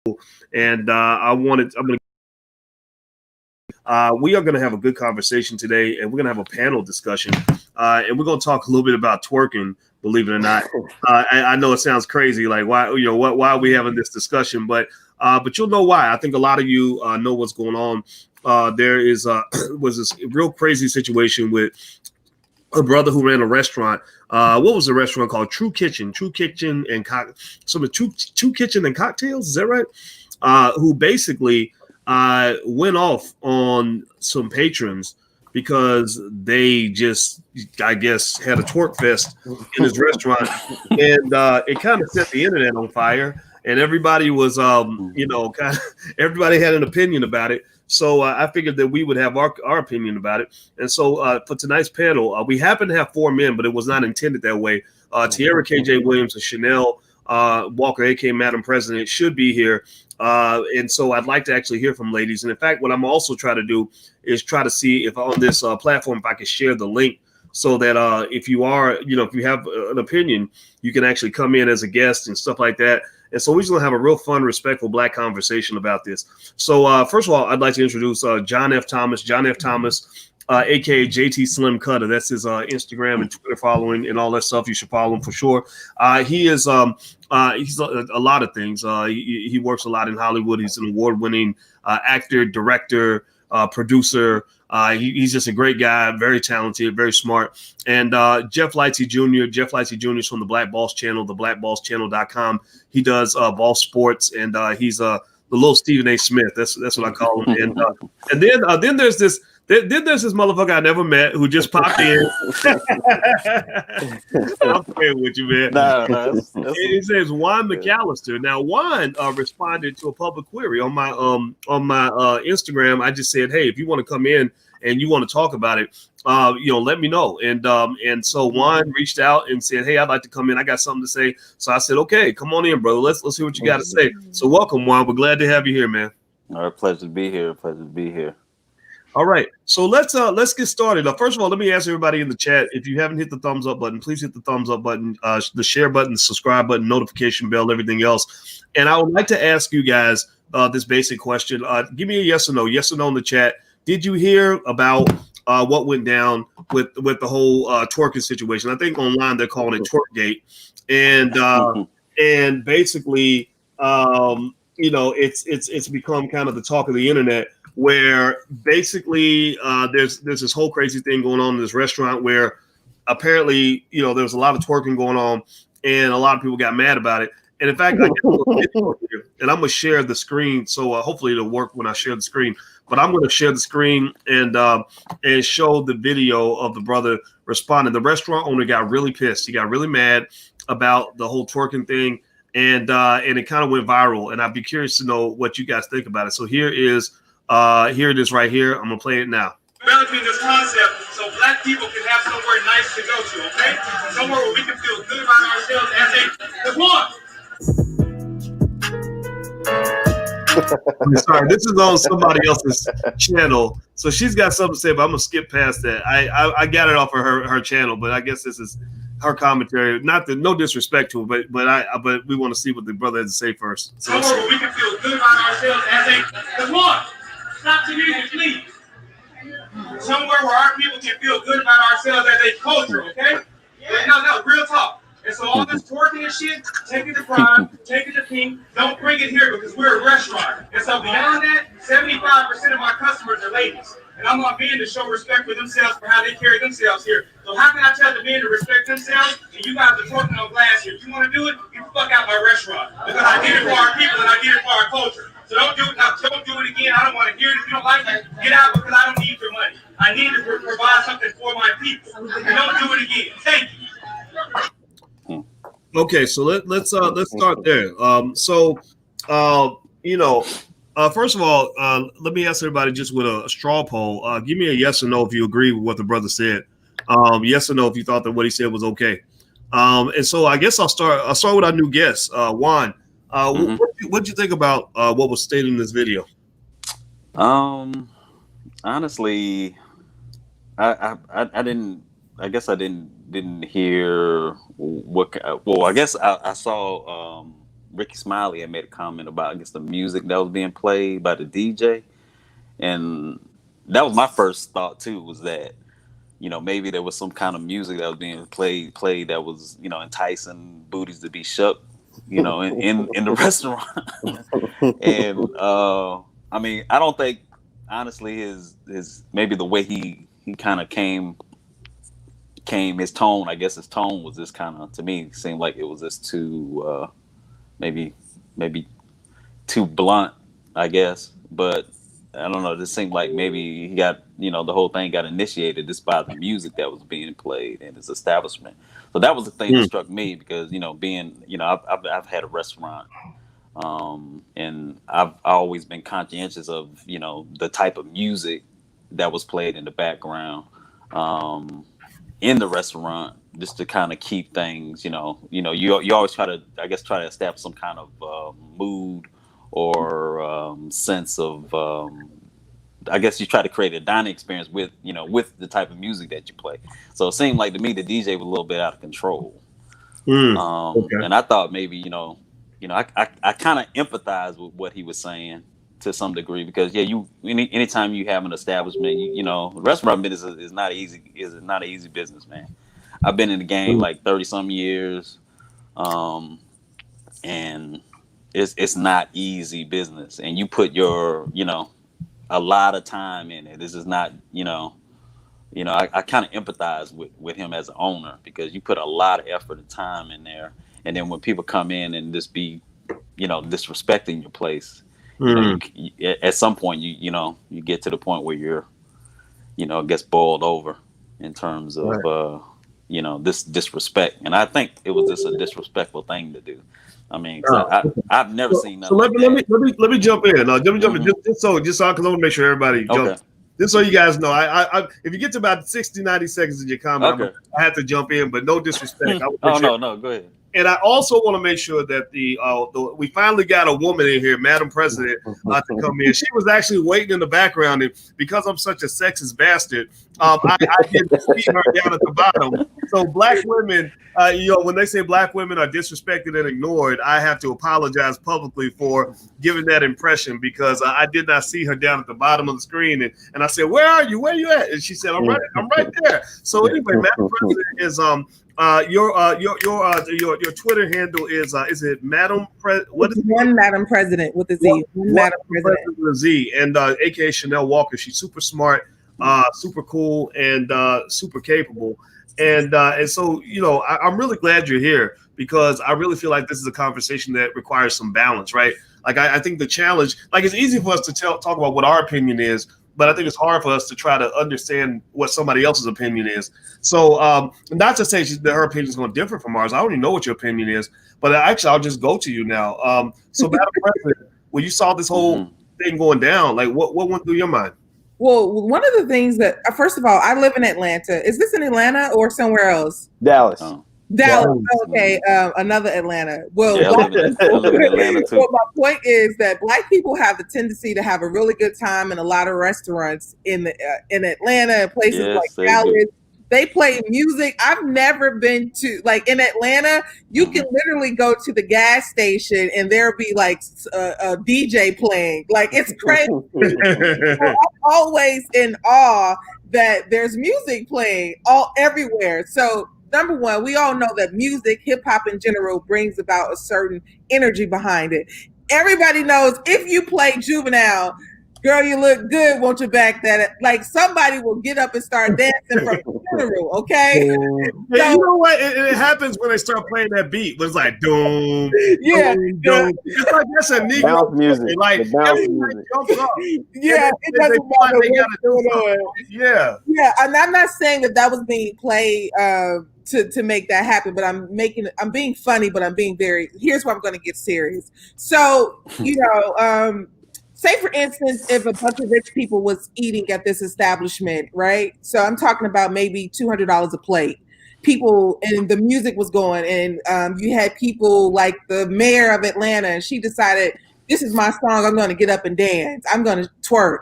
and we are going to have a good conversation today, and we're going to have a panel discussion, and we're going to talk a little bit about twerking. Believe it or not, I know it sounds crazy, like why why are we having this discussion, but you'll know why. I think a lot of you know what's going on. There is was this real crazy situation with a brother who ran a restaurant. What was the restaurant called? True Kitchen and True Kitchen and Cocktails. Is that right? Who basically went off on some patrons because they just, I guess, had a twerk fest in his restaurant, and it kind of set the internet on fire. And everybody was, everybody had an opinion about it. So I figured that we would have our opinion about it. And so for tonight's panel, we happen to have 4 men, but it was not intended that way. Tierra KJ Williams and Chanel Walker, aka Madam President, should be here. And so I'd like to actually hear from ladies. And in fact, what I'm also trying to do is try to see if on this platform, if I can share the link so that if you are, if you have an opinion, you can actually come in as a guest and stuff like that. And so we're just going to have a real fun, respectful Black conversation about this. So first of all, I'd like to introduce John F. Thomas. John F. Thomas, a.k.a. JT Slim Cutter. That's his Instagram and Twitter following and all that stuff. You should follow him for sure. He is he's a lot of things. He works a lot in Hollywood. He's an award-winning actor, director, producer. He's just a great guy, very talented, very smart. And Jeff Lightsey Jr. Jeff Lightsey Jr. is from the Black Boss Channel, theblackbosschannel.com. He does ball sports, and he's the little Stephen A. Smith. That's what I call him. And then there's this. Then there's this motherfucker I never met who just popped in. I'm playing with you, man. That's it says Juan McAllister. Now Juan responded to a public query on my Instagram. I just said, hey, if you want to come in and you want to talk about it, let me know. And so Juan reached out and said, hey, I'd like to come in. I got something to say. So I said, okay, come on in, brother. Let's hear what you got to say. So welcome, Juan. We're glad to have you here, man. All right, pleasure to be here. All right, so let's get started. First of all, let me ask everybody in the chat, if you haven't hit the thumbs up button, please hit the thumbs up button, the share button, the subscribe button, notification bell, everything else. And I would like to ask you guys this basic question. Give me a yes or no in the chat. Did you hear about what went down with the whole twerking situation? I think online they're calling it Twerkgate, and basically, it's become kind of the talk of the internet, where basically there's this whole crazy thing going on in this restaurant where apparently, there was a lot of twerking going on and a lot of people got mad about it. And in fact, I get a little video here, and I'm going to share the screen. So hopefully it'll work when I share the screen, but I'm going to share the screen and show the video of the brother responding. The restaurant owner got really pissed. He got really mad about the whole twerking thing. And it kind of went viral. And I'd be curious to know what you guys think about it. So here it is right here. I'm gonna play it now. Developing this concept so Black people can have somewhere nice to go to, okay? Somewhere where we can feel good about ourselves as I'm sorry, this is on somebody else's channel, so she's got something to say, but I'm gonna skip past that. I got it off of her channel, but I guess this is her commentary. No disrespect to her, but we want to see what the brother has to say first. So somewhere where we can feel good about ourselves as Stop the music, please. Somewhere where our people can feel good about ourselves as a culture, okay? No, real talk. And so all this twerking and shit, take it to Prime, take it to Pink, don't bring it here because we're a restaurant. And so beyond that, 75% of my customers are ladies. And I'm on men to show respect for themselves for how they carry themselves here. So how can I tell the men to respect themselves and you guys are twerking on glass here? If you want to do it, you fuck out my restaurant. Because I did it for our people and I did it for our culture. So don't do it now. Don't do it again. I don't want to hear it. If you don't like it, get out because I don't need your money. I need to provide something for my people. And don't do it again. Thank you. Okay, so let's start there. First of all, let me ask everybody just with a straw poll. Give me a yes or no if you agree with what the brother said. Yes or no if you thought that what he said was okay. And so I guess I'll start with our new guest, Juan. What'd you think about what was stated in this video? Honestly, I didn't. I guess I didn't hear what. Well, I guess I saw Ricky Smiley had made a comment about, I guess, the music that was being played by the DJ, and that was my first thought too. Was that, maybe there was some kind of music that was being played that was, enticing booties to be shook, in the restaurant. And I mean, I don't think, honestly, his maybe the way he kind of came his tone, I guess his tone was just kind of, to me, seemed like it was just too maybe too blunt, I guess. But I don't know, it just seemed like maybe he got, the whole thing got initiated just by the music that was being played in his establishment. So that was the thing that struck me, because, being, I've had a restaurant, and I've always been conscientious of, the type of music that was played in the background, in the restaurant, just to kind of keep things, you always try to establish some kind of mood or sense of, I guess you try to create a dining experience with the type of music that you play. So it seemed like to me the DJ was a little bit out of control. Okay. And I thought maybe, I kind of empathize with what he was saying to some degree, because anytime you have an establishment, restaurant business is not easy. Is not an easy business, man. I've been in the game like 30 some years, and it's not easy business. And you put your, a lot of time in it. This is not, I kind of empathize with him as an owner, because you put a lot of effort and time in there. And then when people come in and just be, disrespecting your place, at some point, you get to the point where you're, it gets boiled over in terms of, this disrespect. And I think it was just a disrespectful thing to do. I mean, I've never seen nothing. So let me jump in. Let me jump in just so because I want to make sure everybody jumps. Just so you guys know, I if you get to about 60, 90 seconds in your comment, I have to jump in, but no disrespect. No, go ahead. And I also want to make sure that we finally got a woman in here, Madam President, to come in. She was actually waiting in the background, and because I'm such a sexist bastard, I didn't see her down at the bottom. So black women, when they say black women are disrespected and ignored, I have to apologize publicly for giving that impression, because I did not see her down at the bottom of the screen, and I said, "Where are you? Where are you at?" And she said, "I'm right there." So anyway, Madam President is your Twitter handle is it Madam what is it? One Madam President with a Z. Madam President with a Z, and aka Chanel Walker. She's super smart, super cool, and super capable. And so I'm really glad you're here, because I really feel like this is a conversation that requires some balance, right? Like I think the challenge, like it's easy for us to talk about what our opinion is, but I think it's hard for us to try to understand what somebody else's opinion is. So not to say that her opinion is going to differ from ours. I already know what your opinion is, but actually I'll just go to you now. So Madam President, when you saw this whole thing going down, like what went through your mind? Well, one of the things that, first of all, I live in Atlanta. Is this in Atlanta or somewhere else? Dallas. Dallas. Okay, another Atlanta. Well, I live in Atlanta too. Well, my point is that Black people have the tendency to have a really good time in a lot of restaurants in Atlanta and places like Dallas. They play music. I've never been to, like in Atlanta, you can literally go to the gas station and there'll be like a DJ playing. Like it's crazy. So I'm always in awe that there's music playing everywhere. So number one, we all know that music, hip hop in general, brings about a certain energy behind it. Everybody knows if you play Juvenile, girl, you look good, won't you back that? Like somebody will get up and start dancing from the funeral, okay? Yeah, so, you know what? It happens when they start playing that beat. But it's like, doom, doom. It's like that's a Negro music. Like everybody jumps up. Yeah, it doesn't matter what's going on. Yeah. Yeah, and I'm not saying that was being played to make that happen, but I'm being funny, but I'm being here's where I'm going to get serious. So, say for instance, if a bunch of rich people was eating at this establishment, right? So I'm talking about maybe $200 a plate. People, and the music was going, and you had people like the mayor of Atlanta, and she decided, this is my song, I'm going to get up and dance. I'm going to twerk.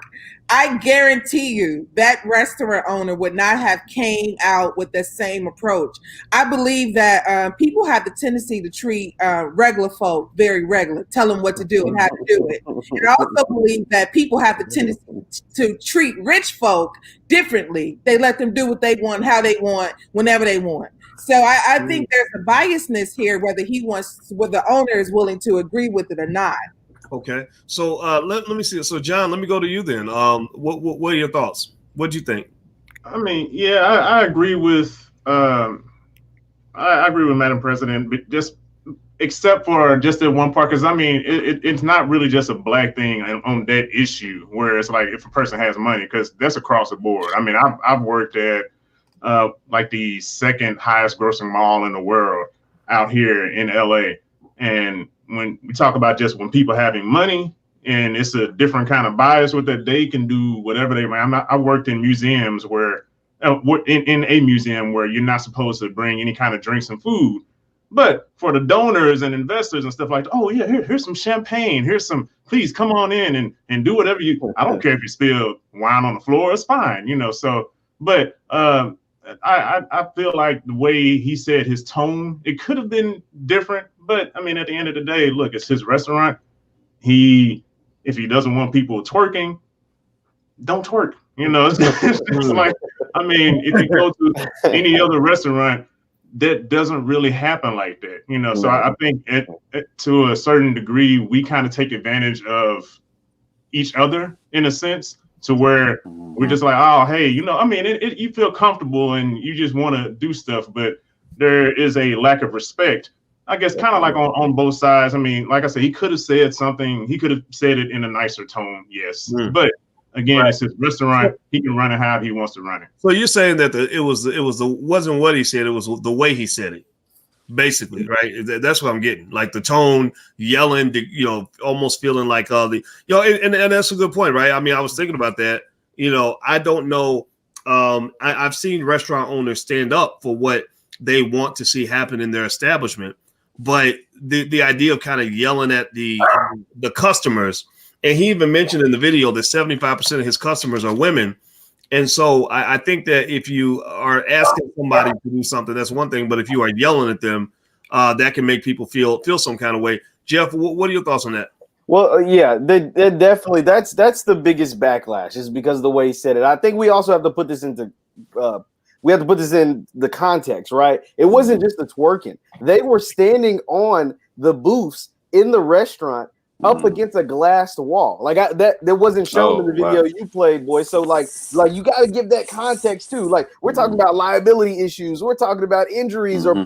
I guarantee you that restaurant owner would not have came out with the same approach. I believe that people have the tendency to treat regular folk very regular, tell them what to do and how to do it. And I also believe that people have the tendency to treat rich folk differently. They let them do what they want, how they want, whenever they want. So I think there's a biasness here, whether the owner is willing to agree with it or not. Okay, so let me see. So John, let me go to you then. What are your thoughts? What do you think? I mean, yeah, I agree with I agree with Madam President, but just except for just that one part, because I mean, it's not really just a black thing on that issue where it's like if a person has money, because that's across the board. I mean, I've worked at like the second highest grossing mall in the world out here in LA, and when we talk about just when people having money, and it's a different kind of bias with that, they can do whatever they want. I worked in museums where in a museum where you're not supposed to bring any kind of drinks and food. But for the donors and investors and stuff like, oh yeah, here's some champagne. Here's some, please come on in and do whatever you. I don't care if you spill wine on the floor, it's fine, you know. So, but I feel like the way he said his tone, it could have been different. But I mean, at the end of the day, look, it's his restaurant. If he doesn't want people twerking, don't twerk. You know, it's like, I mean, if you go to any other restaurant, that doesn't really happen like that, you know. So I think to a certain degree, we kind of take advantage of each other in a sense, to where we're just like, oh, hey, you know, I mean, you feel comfortable and you just want to do stuff, but there is a lack of respect, I guess, kind of like on both sides. I mean, like I said, he could have said something, he could have said it in a nicer tone, yes, but again, it's his restaurant. He can run it however he wants to run it. So you're saying that wasn't what he said, it was the way he said it, basically, right? That's what I'm getting. Like the tone, yelling, you know, almost feeling like and that's a good point, right? I mean, I was thinking about that. You know, I don't know. I've seen restaurant owners stand up for what they want to see happen in their establishment, but the idea of kind of yelling at the customers. And he even mentioned in the video that 75% of his customers are women. And so I think that if you are asking somebody to do something, that's one thing. But if you are yelling at them, that can make people feel some kind of way. Jeff, what are your thoughts on that? Well, yeah, they definitely that's the biggest backlash, is because of the way he said it. I think we also have to put this into in the context, right? It wasn't just the twerking. They were standing on the booths in the restaurant up against a glass wall, like that wasn't shown in the video you played, boy. So like you got to give that context too. Like, we're talking about liability issues, we're talking about injuries or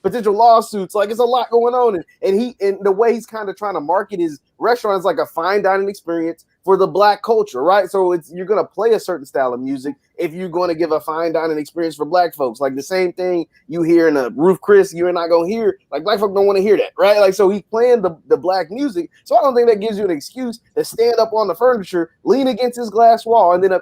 potential lawsuits. Like, it's a lot going on, and the way he's kind of trying to market his restaurant is like a fine dining experience for the black culture, right? So you're gonna play a certain style of music if you're going to give a fine dining experience for black folks. Like the same thing you hear in a Roof Chris, you're not gonna hear. Like, black folk don't want to hear that, right? Like, so he's playing the black music. So I don't think that gives you an excuse to stand up on the furniture, lean against his glass wall, and then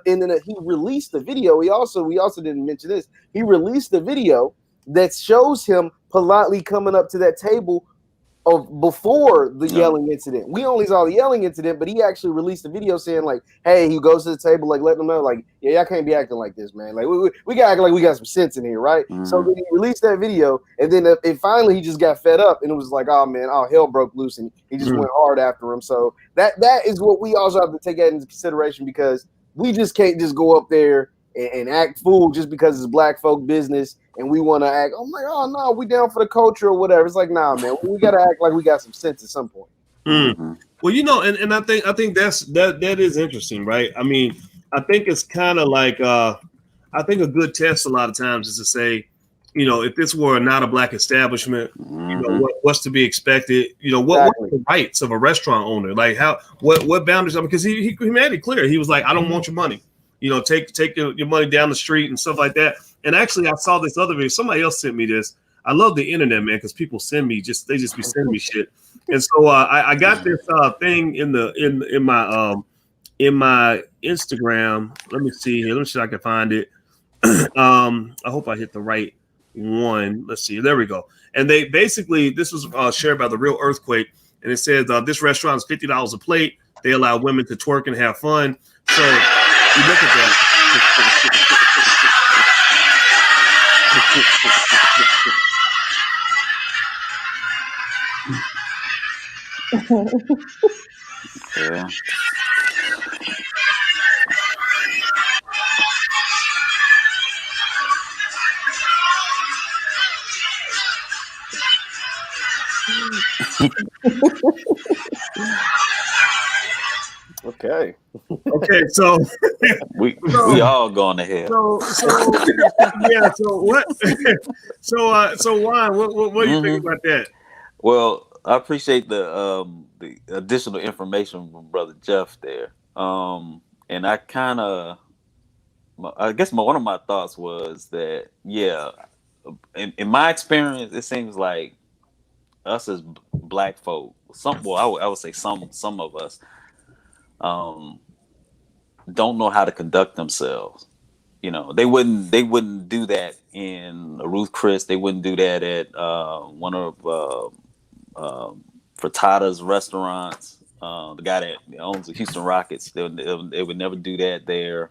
he released the video. We also didn't mention this. He released the video that shows him politely coming up to that table before the yelling incident. We only saw the yelling incident, but he actually released a video saying, like, hey, he goes to the table, like, letting them know, like, yeah, y'all can't be acting like this, man. Like, we gotta act like we got some sense in here, right? So then he released that video, and then finally he just got fed up, and it was like, oh man, hell broke loose, and he just went hard after him. So that is what we also have to take that into consideration, because we just can't just go up there and act fool just because it's black folk business, and we want to act, I'm like, oh no, we down for the culture or whatever. It's like, nah, man, we gotta act like we got some sense at some point. Well, you know, and I think that is interesting, right? I mean, I think it's kind of like I think a good test a lot of times is to say, you know, if this were not a black establishment, you know, what's to be expected? You know, what are the rights of a restaurant owner? Like, what boundaries? I mean, because he made it clear. He was like, I don't want your money. You know, take your money down the street and stuff like that. And actually, I saw this other video. Somebody else sent me this. I love the internet, man, because people send me they just be sending me shit. And so I got this thing in my Instagram. Let me see here. Let me see if I can find it. I hope I hit the right one. Let's see. There we go. And they basically, this was shared by The Real Earthquake, and it says this restaurant is $50 a plate. They allow women to twerk and have fun. So you look at that. Yeah. Okay. Okay, so We all going to hell. so yeah. So what? So Juan, what do you think about that? Well, I appreciate the additional information from Brother Jeff there. And I kind of, I guess one of my thoughts was that, yeah, in my experience, it seems like us as black folk, I would say some of us, don't know how to conduct themselves. You know, they wouldn't do that in a Ruth Chris. They wouldn't do that at one of Frittata's restaurants. The guy that owns the Houston Rockets, they would never do that there.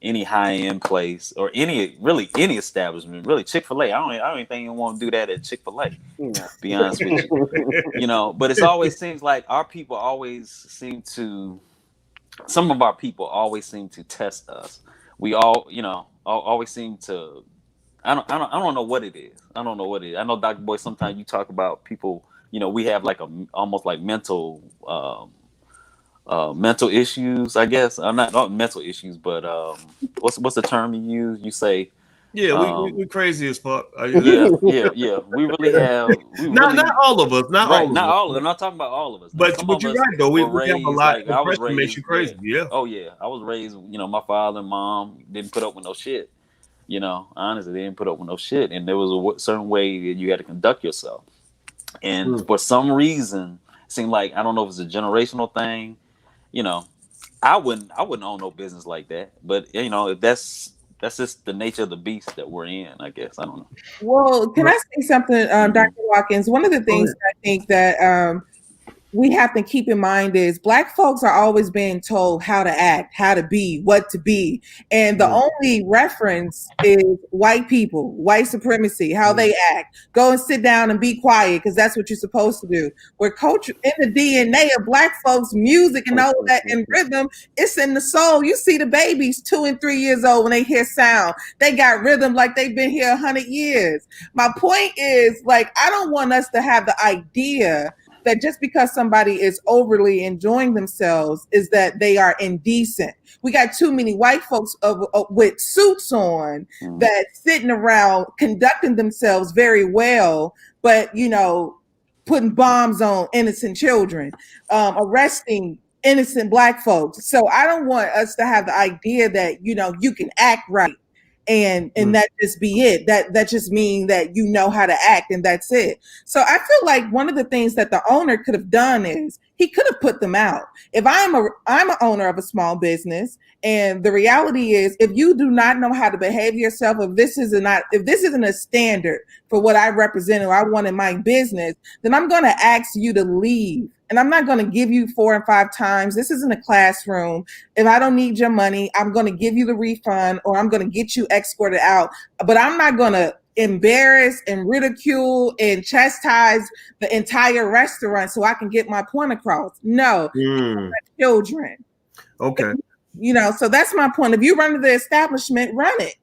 Any high end place or any establishment, really Chick-fil-A. I don't even think you want to do that at Chick-fil-A. Be honest with you, you know. But it's always seems like some of our people always seem to test us. We all, you know, always seem to. I don't know what it is. I don't know what it is. I know, Dr. Boy, sometimes you talk about people, you know, we have like almost like mental issues, I guess. Not mental issues, but what's the term you use? You say, yeah, we crazy as fuck. Yeah. We really have. Not all of us. Not all of us. I'm not talking about all of us. But you're right though. We have a lot. Like, I was raised, makes you crazy. Yeah. Oh yeah, I was raised. You know, my father and mom didn't put up with no shit. You know, honestly, they didn't put up with no shit, and there was a certain way that you had to conduct yourself. And for some reason, it seemed like, I don't know if it's a generational thing. You know, I wouldn't own no business like that. But you know, if that's just the nature of the beast that we're in, I guess. I don't know. Well, can I say something, Dr. Watkins? One of the things I think that we have to keep in mind is Black folks are always being told how to act, how to be, what to be. And the only reference is white people, white supremacy, how they act. Go and sit down and be quiet because that's what you're supposed to do. We're culture in the DNA of Black folks, music and all that and rhythm, it's in the soul. You see the babies 2 and 3 years old when they hear sound. They got rhythm like they've been here 100 years. My point is, like, I don't want us to have the idea that just because somebody is overly enjoying themselves is that they are indecent. We got too many white folks with suits on that sitting around conducting themselves very well, but, you know, putting bombs on innocent children, arresting innocent Black folks. So I don't want us to have the idea that, you know, you can act right and that just be it. That just mean that you know how to act and that's it. So I feel like one of the things that the owner could have done is he could have put them out. If I'm an owner of a small business, and the reality is, if you do not know how to behave yourself, if this isn't a standard for what I represent or I want in my business, then I'm going to ask you to leave. And I'm not going to give you 4 and 5 times. This isn't a classroom. If I don't need your money, I'm going to give you the refund or I'm going to get you escorted out. But I'm not going to embarrass and ridicule and chastise the entire restaurant so I can get my point across. No, children. Okay. You know, so that's my point. If you run the establishment, run it.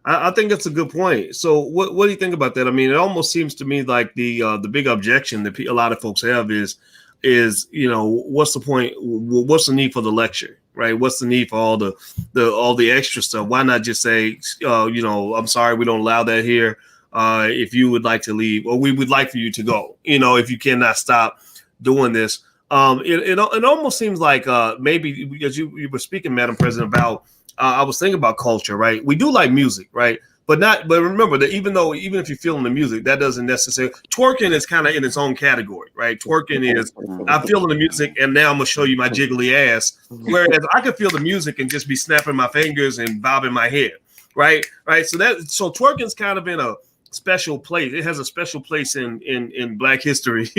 I think that's a good point. So what do you think about that? I mean, it almost seems to me like the big objection that a lot of folks have is, you know, what's the point? What's the need for the lecture, right? What's the need for all the extra stuff? Why not just say, you know, I'm sorry, we don't allow that here. If you would like to leave, or we would like for you to go, you know, if you cannot stop doing this. It almost seems like maybe because you were speaking, Madam President, about I was thinking about culture, right? We do like music, right? But remember that even if you're feeling the music, that doesn't necessarily. Twerking is kind of in its own category, right? Twerking is I'm feeling the music and now I'm gonna show you my jiggly ass. Whereas I could feel the music and just be snapping my fingers and bobbing my head, right? So twerking is kind of in a special place. It has a special place in Black history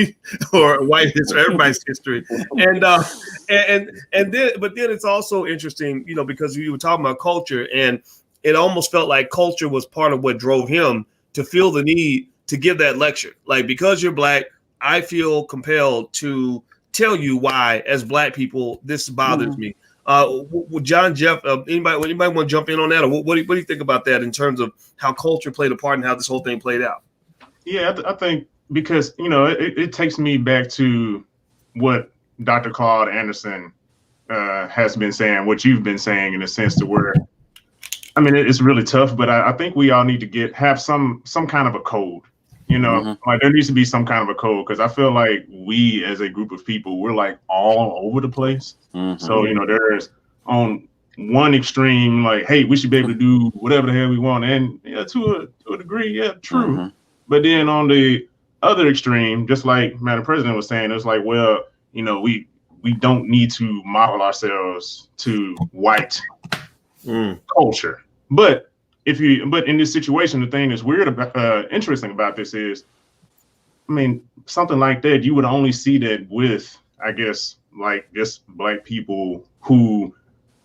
or white history, everybody's history. And then it's also interesting, you know, because you were talking about culture, and it almost felt like culture was part of what drove him to feel the need to give that lecture. Like, because you're Black, I feel compelled to tell you why, as Black people, this bothers me. John, Jeff, anybody want to jump in on that, or what do you think about that in terms of how culture played a part and how this whole thing played out? Yeah, I think because, you know, it takes me back to what Dr. Claude Anderson has been saying, what you've been saying, in a sense to where, I mean, it's really tough, but I think we all need to have some kind of a code. You know, like there needs to be some kind of a code, because I feel like we as a group of people, we're like all over the place. So, you know, there's on one extreme, like, hey, we should be able to do whatever the hell we want. And yeah, to a degree, yeah, true. But then on the other extreme, just like Madam President was saying, it's like, well, you know, we don't need to model ourselves to white culture. But in this situation, the thing that's weird about, interesting about this is, I mean, something like that, you would only see that with, I guess, like just Black people who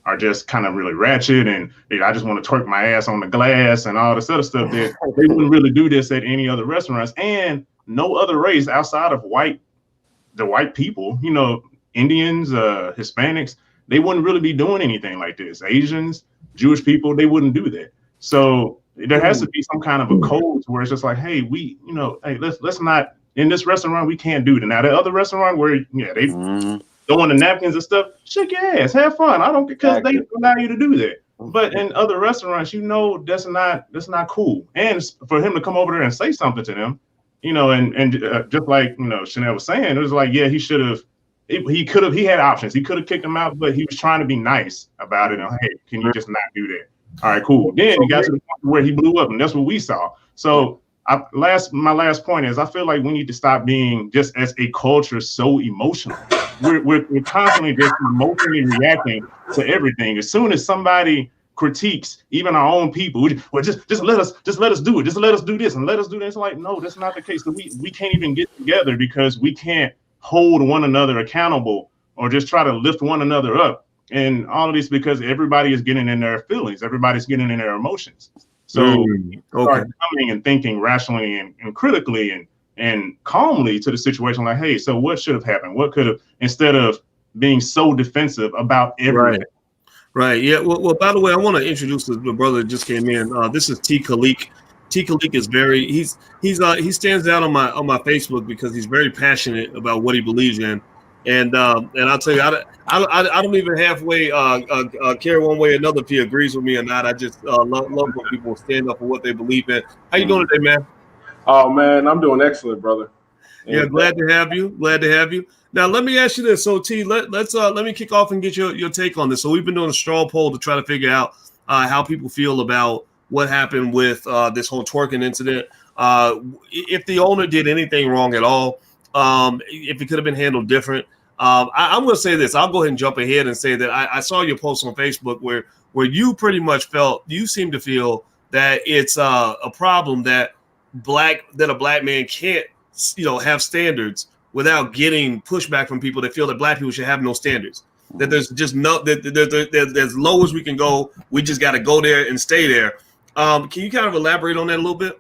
are just kind of really ratchet and I just want to twerk my ass on the glass and all this other stuff. That they wouldn't really do this at any other restaurants, and no other race outside of the white people, you know, Indians, Hispanics, they wouldn't really be doing anything like this. Asians, Jewish people, they wouldn't do that. So there has to be some kind of a code where it's just like, hey, let's not, in this restaurant, we can't do that. Now, the other restaurant where, yeah, they throwing the napkins and stuff, shake your ass, have fun. I don't, because they allow you to do that. But in other restaurants, you know, that's not cool. And for him to come over there and say something to them, you know, and just like, you know, Chanel was saying, it was like, yeah, he had options. He could have kicked him out, but he was trying to be nice about it. And, hey, can you just not do that? All right, cool. Then he got to the point where he blew up, and that's what we saw. So my last point is, I feel like we need to stop being, just as a culture, so emotional. We're constantly just emotionally reacting to everything. As soon as somebody critiques even our own people, just let us do it. Just let us do this and let us do this. It's like, no, that's not the case. We can't even get together because we can't hold one another accountable or just try to lift one another up. And all of this because everybody is getting in their feelings. Everybody's getting in their emotions. So start coming and thinking rationally and critically and calmly to the situation. Like, hey, so what should have happened? What could have, instead of being so defensive about everything. Right. Yeah. Well, by the way, I want to introduce the brother that just came in. This is T. Khalik. T. Khalik is he stands out on my Facebook because he's very passionate about what he believes in. And I'll tell you, I don't even halfway care one way or another if he agrees with me or not. I just love when people stand up for what they believe in. How you doing today, man? Oh man, I'm doing excellent, brother. Yeah, glad to have you. Now let me ask you this. So T, let me kick off and get your take on this. So we've been doing a straw poll to try to figure out how people feel about what happened with this whole twerking incident. If the owner did anything wrong at all. If it could have been handled different. I'm going to say this. I'll go ahead and jump ahead and say that I saw your post on Facebook where you pretty much you seem to feel that it's a problem that a black man can't, have standards without getting pushback from people that feel that black people should have no standards. That there's just there's as low as we can go. We just got to go there and stay there. Can you kind of elaborate on that a little bit?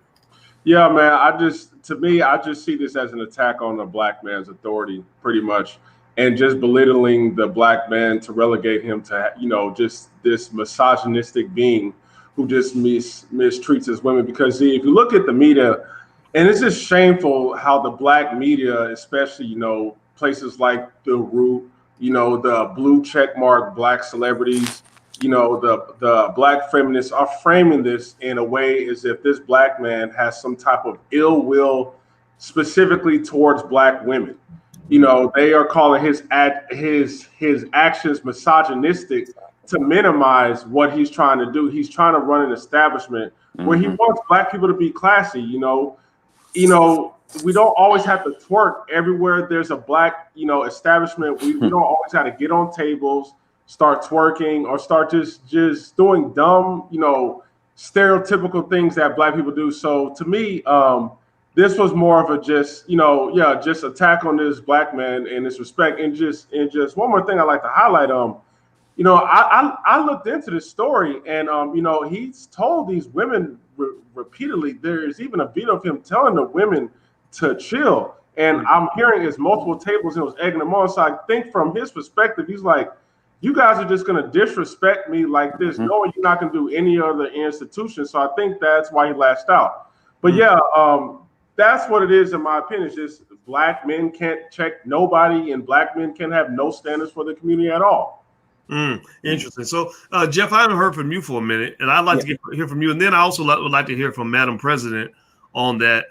Yeah, man. I just see this as an attack on the black man's authority, pretty much, and just belittling the black man to relegate him to, just this misogynistic being who just mistreats his women. Because see, if you look at the media, and it's just shameful how the black media, especially, places like The Root, the blue checkmark black celebrities, the black feminists are framing this in a way as if this black man has some type of ill will specifically towards black women. They are calling his actions misogynistic to minimize what he's trying to do. He's trying to run an establishment where he wants black people to be classy. We don't always have to twerk everywhere there's a black, establishment. We don't always have to get on tables, start twerking, or start just doing dumb, stereotypical things that black people do. So to me, this was more of a just, just attack on this black man and his respect. And just one more thing I'd like to highlight. I looked into this story, and he's told these women repeatedly. There's even a video of him telling the women to chill. And I'm hearing it's multiple tables and it was egging them on. So I think from his perspective, he's like, you guys are just going to disrespect me like this, knowing you're not going to do any other institution. So I think that's why he lashed out. But that's what it is in my opinion. It's just black men can't check nobody, and black men can have no standards for the community at all. Interesting. So, Jeff, I haven't heard from you for a minute, and I'd like to hear from you. And then I also would like to hear from Madam President on that.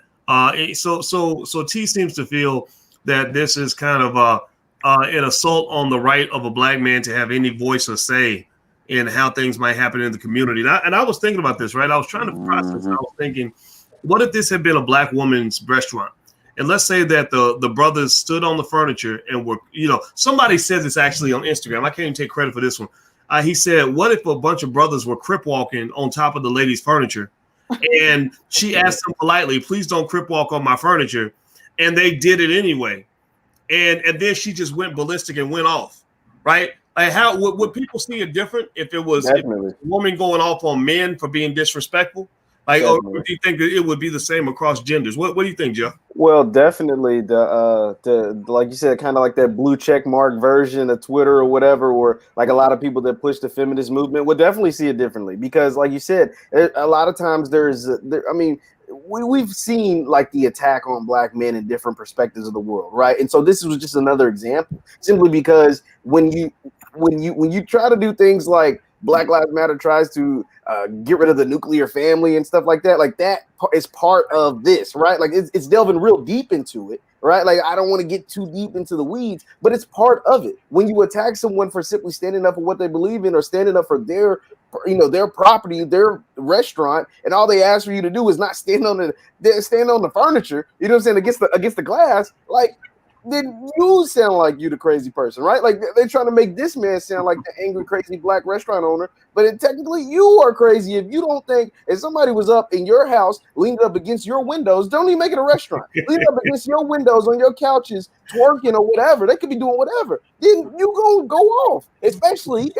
So T seems to feel that this is kind of an assault on the right of a black man to have any voice or say in how things might happen in the community. And I was thinking about this, right? I was trying to process. I was thinking, what if this had been a black woman's restaurant? And let's say that the brothers stood on the furniture and were, somebody said this actually on Instagram. I can't even take credit for this one. He said, what if a bunch of brothers were crip walking on top of the lady's furniture? And she asked them politely, please don't crip walk on my furniture. And they did it anyway. And then she just went ballistic and went off, right? Like how would people see it different if it was a woman going off on men for being disrespectful? Like, or do you think that it would be the same across genders? What do you think, Jeff? Well, definitely the like you said, kind of like that blue check mark version of Twitter or whatever, or like a lot of people that push the feminist movement would definitely see it differently because, like you said, a lot of times we've seen like the attack on black men in different perspectives of the world, right? And so this was just another example, simply because when you try to do things like Black Lives Matter tries to get rid of the nuclear family and stuff like that is part of this, right? Like it's delving real deep into it, right? Like I don't want to get too deep into the weeds, but it's part of it. When you attack someone for simply standing up for what they believe in or standing up for their property, their restaurant, and all they ask for you to do is not stand on the furniture, you know what I'm saying, against the glass, like then you sound like you the crazy person, right? Like they're trying to make this man sound like the angry, crazy black restaurant owner, but technically you are crazy if you don't think if somebody was up in your house, leaned up against your windows, don't even make it a restaurant, leaned up against your windows on your couches, twerking or whatever, they could be doing whatever. Then you gonna go off, especially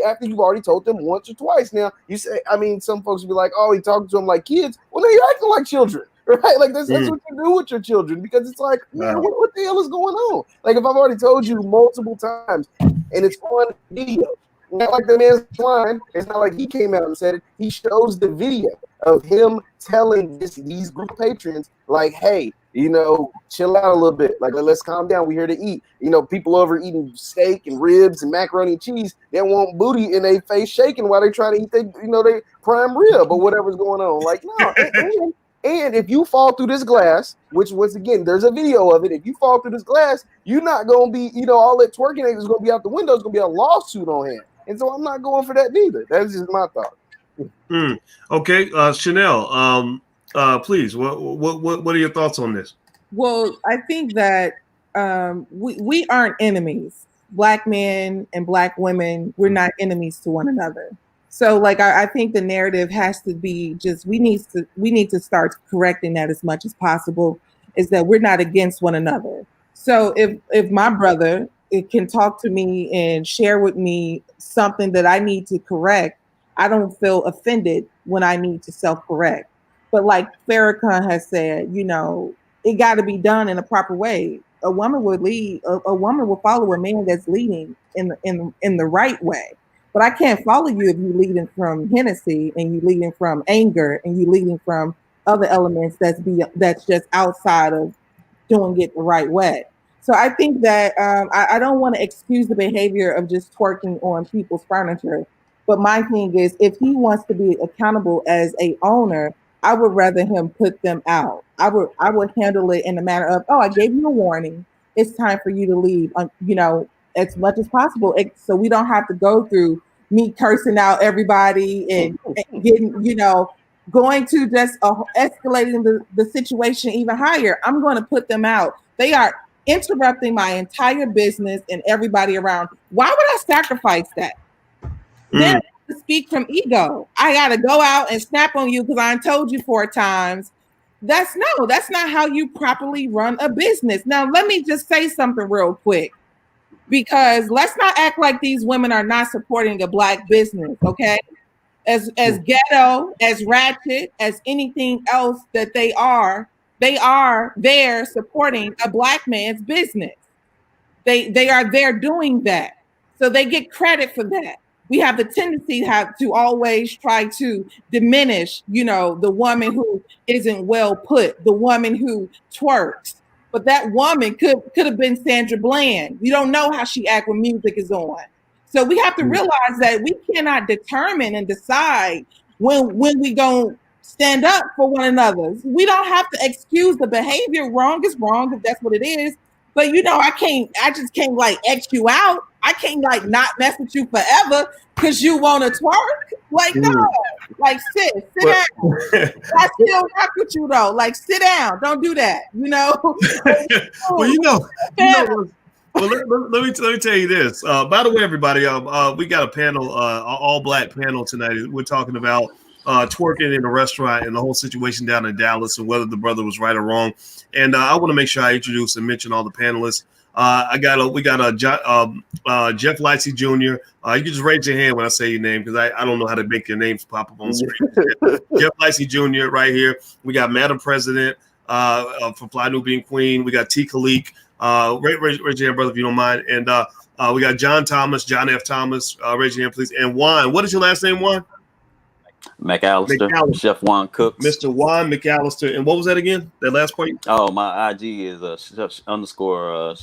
after you've already told them once or twice. Now you say, some folks will be like, oh, he talking to them like kids. Well, no, you're acting like children. Right, like that's what you do with your children because it's like, man, what the hell is going on? Like if I've already told you multiple times, and it's on video, not like the man's lying. It's not like he came out and said it. He shows the video of him telling these group of patrons, like, hey, chill out a little bit. Like let's calm down. We're here to eat. People over eating steak and ribs and macaroni and cheese. They want booty in their face shaking while they trying to eat they prime rib or whatever's going on. Like no. And if you fall through this glass, which once again, there's a video of it. If you fall through this glass, you're not going to be, all that twerking is going to be out the window. It's going to be a lawsuit on hand. And so I'm not going for that neither. That's just my thought. Okay. Chanel, please, what are your thoughts on this? Well, I think that we aren't enemies. Black men and black women, we're not enemies to one another. So like I think the narrative has to be just we need to start correcting that as much as possible, is that we're not against one another. So if my brother can talk to me and share with me something that I need to correct, I don't feel offended when I need to self-correct. But like Farrakhan has said, it got to be done in a proper way. A woman would lead. A woman will follow a man that's leading in the right way. But I can't follow you if you're leading from Hennessy and you're leading from anger and you're leading from other elements that's just outside of doing it the right way. So I think that I don't want to excuse the behavior of just twerking on people's furniture. But my thing is, if he wants to be accountable as a owner, I would rather him put them out. I would handle it in the manner of, I gave you a warning. It's time for you to leave. As much as possible, so we don't have to go through me cursing out everybody and getting, going to just escalating the situation even higher. I'm going to put them out. They are interrupting my entire business and everybody around. Why would I sacrifice that? Then to speak from ego. I got to go out and snap on you because I told you 4 times. That's not how you properly run a business. Now, let me just say something real quick, because let's not act like these women are not supporting a Black business, okay? As ghetto, as ratchet, as anything else that they are there supporting a Black man's business. They are there doing that. So they get credit for that. We have the tendency to always try to diminish, the woman who isn't well put, the woman who twerks. But that woman could have been Sandra Bland. You don't know how she acts when music is on. So we have to realize that we cannot determine and decide when we gonna stand up for one another. We don't have to excuse the behavior. Wrong is wrong if that's what it is. But I just can't like X you out. I can't like not mess with you forever because you want to twerk. Like, no, like sit down. I still rock with you though. Like, sit down. Don't do that. Well, let me tell you this. By the way, everybody, we got a panel, all Black panel tonight. We're talking about twerking in a restaurant and the whole situation down in Dallas and whether the brother was right or wrong. And I want to make sure I introduce and mention all the panelists. We got Jeff Lightsey Jr. You can just raise your hand when I say your name because I don't know how to make your names pop up on the screen. Jeff Lightsey Jr. right here. We got Madam President from Fly Nubian Queen. We got T. Khalik. Raise your hand, brother, if you don't mind. And we got John F. Thomas. Raise your hand, please. And Juan. What is your last name, Juan? McAllister. Chef Juan Cooks. Mr. Juan McAllister. And what was that again? That last point? Oh, my IG is Chef Juan _Cooks.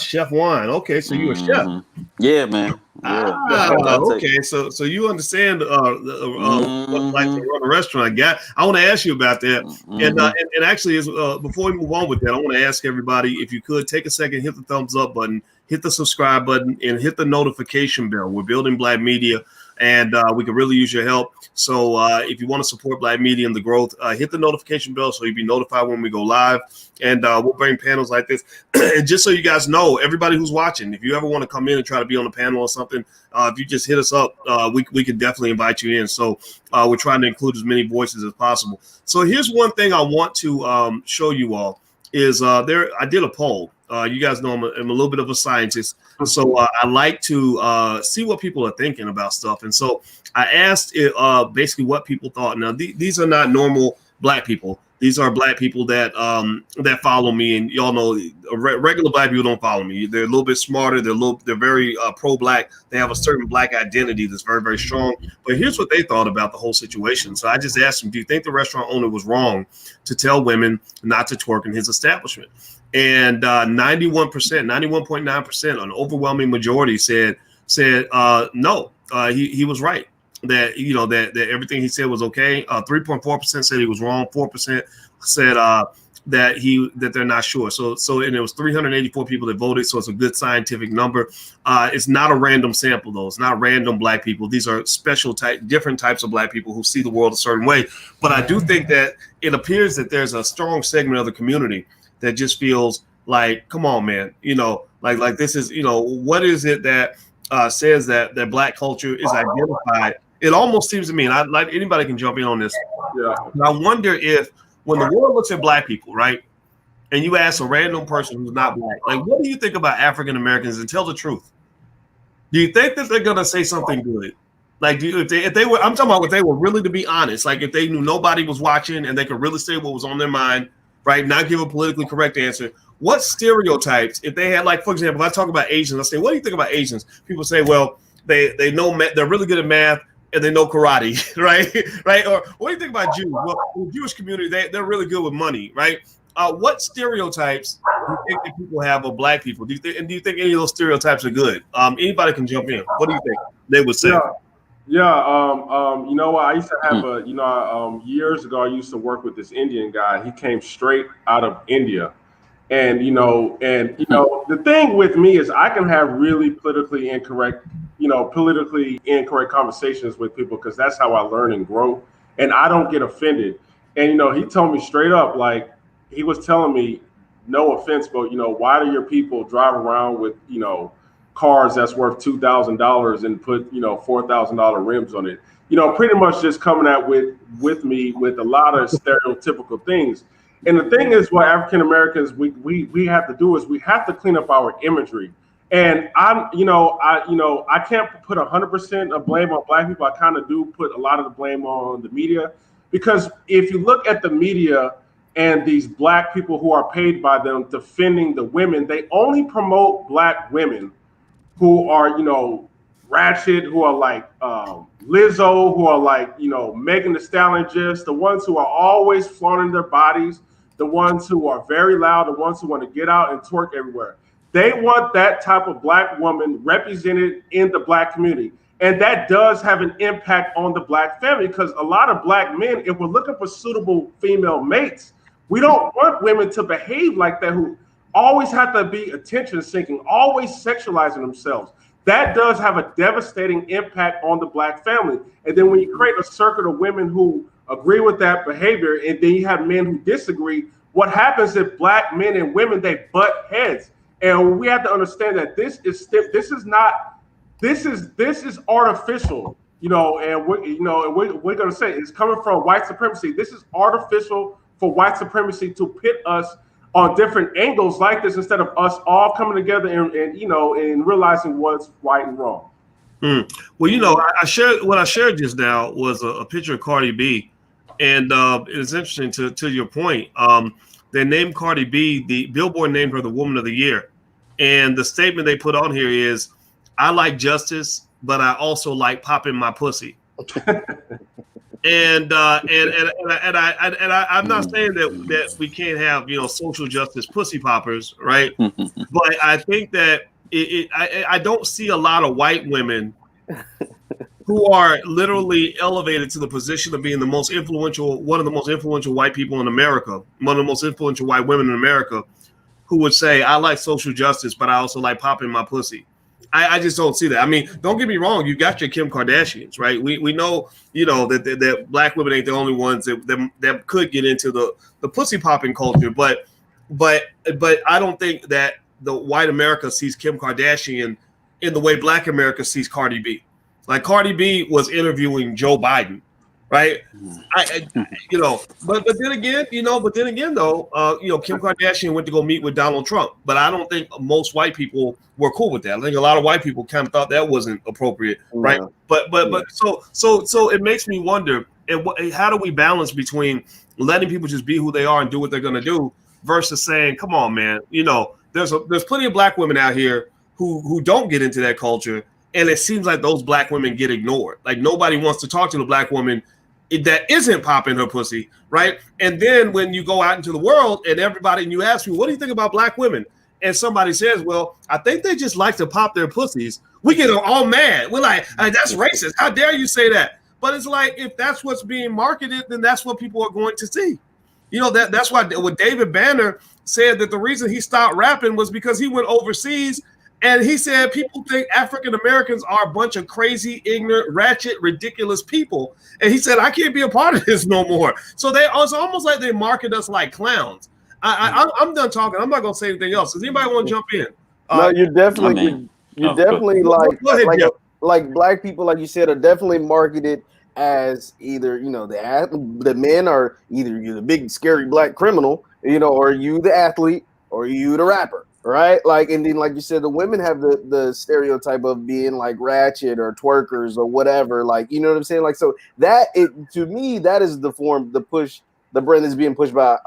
Chef Juan. Okay, so you're a chef. Yeah, man. Yeah. Okay, so you understand what like to run a restaurant. I want to ask you about that. And actually, before we move on with that, I want to ask everybody if you could take a second, hit the thumbs up button, hit the subscribe button, and hit the notification bell. We're building Black media. And we could really use your help. So if you want to support Black media and the growth, hit the notification bell so you'll be notified when we go live. And we'll bring panels like this. And just so you guys know, everybody who's watching, if you ever want to come in and try to be on a panel or something, if you just hit us up, we can definitely invite you in. So we're trying to include as many voices as possible. So here's one thing I want to show you all is I did a poll. You guys know I'm a little bit of a scientist. So I like to see what people are thinking about stuff. And so I asked basically what people thought. Now, these are not normal Black people. These are Black people that follow me. And y'all know regular Black people don't follow me. They're a little bit smarter. They're very pro-Black. They have a certain Black identity that's very, very strong. But here's what they thought about the whole situation. So I just asked them, do you think the restaurant owner was wrong to tell women not to twerk in his establishment? And 91.9%, an overwhelming majority said no. He was right. That that everything he said was okay. 3.4% said he was wrong. 4% said that they're not sure. So and it was 384 people that voted. So it's a good scientific number. It's not a random sample though. It's not random Black people. These are different types of Black people who see the world a certain way. But I do think that it appears that there's a strong segment of the community that just feels like, come on, man, like this is, what is it that says that Black culture is identified? It almost seems to me, and I like anybody can jump in on this. Yeah. I wonder if when the world looks at Black people, right, and you ask a random person who's not Black, like, what do you think about African Americans? And tell the truth. Do you think that they're gonna say something good? Like, if they were, I'm talking about if they were really to be honest, like if they knew nobody was watching and they could really say what was on their mind. Right, not give a politically correct answer. What stereotypes, if they had, like, for example, if I talk about Asians, I say, what do you think about Asians? People say, well, they know they're really good at math and they know karate, right? Or what do you think about Jews? Well, the Jewish community, they're really good with money, right? What stereotypes do you think that people have of Black people? Do you think any of those stereotypes are good? Anybody can jump in. What do you think they would say? Yeah, you know what? I used to have years ago, I used to work with this Indian guy. He came straight out of India. And the thing with me is I can have really politically incorrect conversations with people because that's how I learn and grow. And I don't get offended. And, he told me straight up, like, he was telling me, no offense, but, why do your people drive around with, cars that's worth $2,000 and put, you know, $4,000 rims on it. You know, pretty much just coming out with me with a lot of stereotypical things. And the thing is, what African Americans we have to do is we have to clean up our imagery. And I can't put 100% of blame on black people. I kind of do put a lot of the blame on the media, because if you look at the media and these black people who are paid by them defending the women, they only promote black women who are, you know, ratchet, who are like Lizzo, who are like, you know, Megan Thee Stallion, just the ones who are always flaunting their bodies, the ones who are very loud, the ones who want to get out and twerk everywhere. They want that type of black woman represented in the black community. And that does have an impact on the black family, because a lot of black men, if we're looking for suitable female mates, we don't want women to behave like that, who always have to be attention seeking, always sexualizing themselves. That does have a devastating impact on the black family. And then when you create a circuit of women who agree with that behavior, and then you have men who disagree, what happens if black men and women, they butt heads? And we have to understand that this is artificial, you know, and we're going to say it's coming from white supremacy. This is artificial for white supremacy to pit us on different angles like this, instead of us all coming together and realizing what's right and wrong. Well, you know, I shared just now was a picture of Cardi B, and it's interesting to your point. They named Cardi B, the Billboard named her the Woman of the Year. And the statement they put on here is, I like justice, but I also like popping my pussy. And I'm not saying that we can't have, you know, social justice pussy poppers, right? But I think that I don't see a lot of white women who are literally elevated to the position of being one of the most influential white people in America, one of the most influential white women in America, who would say, I like social justice, but I also like popping my pussy. I just don't see that. I mean, don't get me wrong. You got your Kim Kardashians, right? We know, you know, that black women ain't the only ones that could get into the pussy popping culture. But I don't think that the white America sees Kim Kardashian in the way black America sees Cardi B. Like, Cardi B was interviewing Joe Biden, right? But then again, though, Kim Kardashian went to go meet with Donald Trump, but I don't think most white people were cool with that. I think a lot of white people kind of thought that wasn't appropriate, right? But so it makes me wonder, how do we balance between letting people just be who they are and do what they're going to do versus saying, come on, man, you know, there's plenty of black women out here who don't get into that culture. And it seems like those black women get ignored. Like, nobody wants to talk to the black woman that isn't popping her pussy, right? And then when you go out into the world and you ask me, what do you think about black women? And somebody says, well, I think they just like to pop their pussies. We get all mad. We're like, that's racist. How dare you say that? But it's like, if that's what's being marketed, then that's what people are going to see. You know, that's why what David Banner said, that the reason he stopped rapping was because he went overseas. And he said people think African Americans are a bunch of crazy, ignorant, ratchet, ridiculous people. And he said, I can't be a part of this no more. So it's almost like they market us like clowns. I'm done talking. I'm not going to say anything else. Does anybody want to jump in? No, you're definitely like black people, like you said, are definitely marketed as either, you know, the men are either you're the big scary black criminal, you know, or you the athlete, or you the rapper. Right, like, and then, like you said, the women have the stereotype of being like ratchet or twerkers or whatever, like, you know what I'm saying? Like, so to me, that is the brand that's being pushed by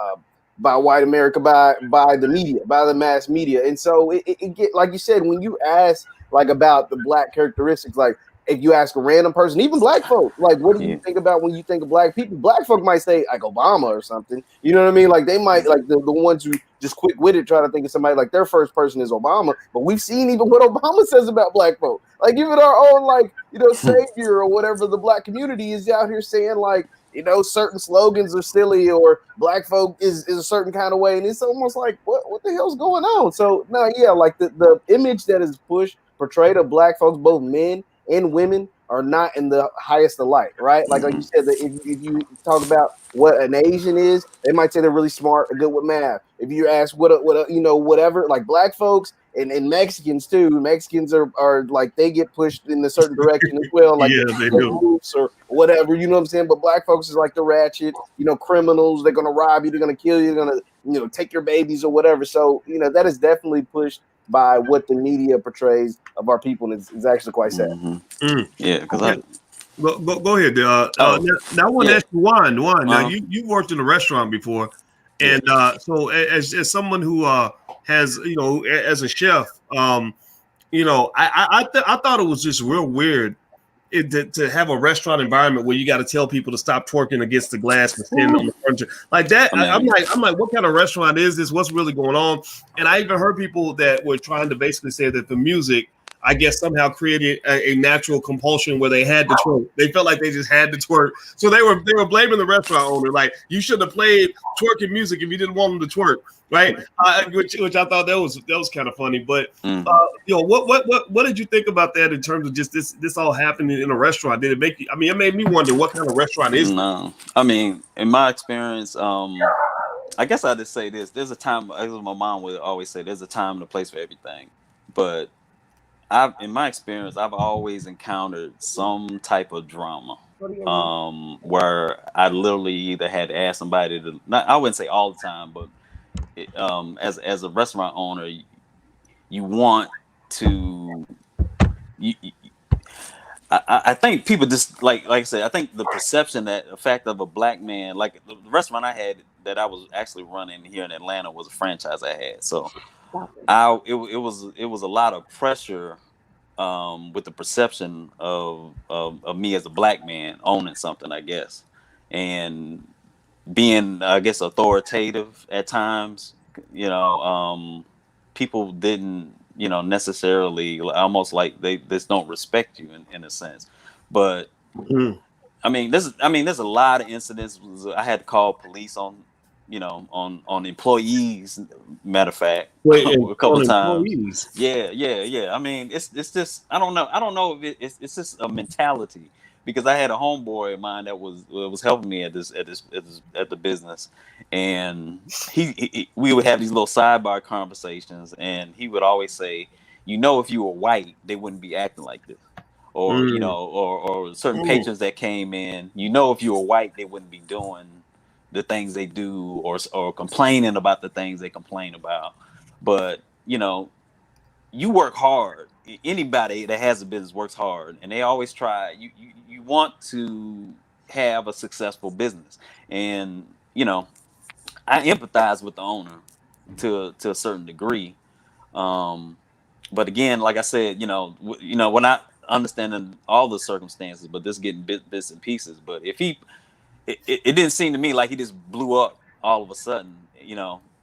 white America, by the media, by the mass media. And so it get, like you said, when you ask like about the black characteristics, like if you ask a random person, even black folk, like, what do you think about when you think of black people? Black folk might say like Obama or something. You know what I mean? Like, they might, like the ones who just quick-witted try to think of somebody like their first person is Obama. But we've seen even what Obama says about black folk. Like, even our own, like, you know, savior or whatever the black community is out here saying, like, you know, certain slogans are silly, or black folk is a certain kind of way. And it's almost like, what the hell's going on? So, no, yeah, like the image that is portrayed of black folks, both men and women, are not in the highest of light, right? Like you said, that if you talk about what an Asian is, they might say they're really smart or good with math. If you ask what you know, whatever, like black folks and Mexicans too. Mexicans are like they get pushed in a certain direction as well, like Yeah, they do. moves or whatever. You know what I'm saying? But black folks is like the ratchet, criminals. They're gonna rob you. They're gonna kill you. They're gonna take your babies or whatever. So that is definitely pushed by what the media portrays of our people, and it's actually quite sad. Yeah, because okay. Go ahead. Now I want to ask you, Juan. Now you worked in a restaurant before, and so as someone who has as a chef, I thought it was just real weird to have a restaurant environment where you got to tell people to stop twerking against the glass and stand on the furniture like that. I'm like, what kind of restaurant is this? What's really going on? And I even heard people that were trying to basically say that the music, I guess, somehow created a natural compulsion where they had to twerk. They felt like they just had to twerk. So they were blaming the restaurant owner, like, you should have played twerking music if you didn't want them to twerk, right? Which I thought that was kind of funny. But what did you think about that in terms of just this all happening in a restaurant? Did it make you? I mean, it made me wonder what kind of restaurant is. No, I mean, in my experience, I guess I just say this: there's a time. As my mom would always say, there's a time and a place for everything, but in my experience, I've always encountered some type of drama where I literally either had to ask somebody to, I wouldn't say all the time, but as a restaurant owner, you want to, I think people just like I said, I think the perception that the fact of a black man, like the restaurant I had that I was actually running here in Atlanta was a franchise I had. So it was a lot of pressure with the perception of me as a black man owning something, I guess, and being, I guess, authoritative at times. People didn't, necessarily, almost like they just don't respect you in a sense. But I mean, there's a lot of incidents. I had to call police on employees. Matter of fact, a couple of times. Yeah. I mean, it's just I don't know if it's just a mentality, because I had a homeboy of mine that was helping me at the business, and we would have these little sidebar conversations, and he would always say, if you were white, they wouldn't be acting like this. Or or certain patrons that came in, if you were white, they wouldn't be doing the things they do, or complaining about the things they complain about. But you work hard. Anybody that has a business works hard, and they always try. You want to have a successful business, and I empathize with the owner to a certain degree. But again, like I said, we're not understanding all the circumstances, but this getting bits and pieces. But if it didn't seem to me like he just blew up all of a sudden.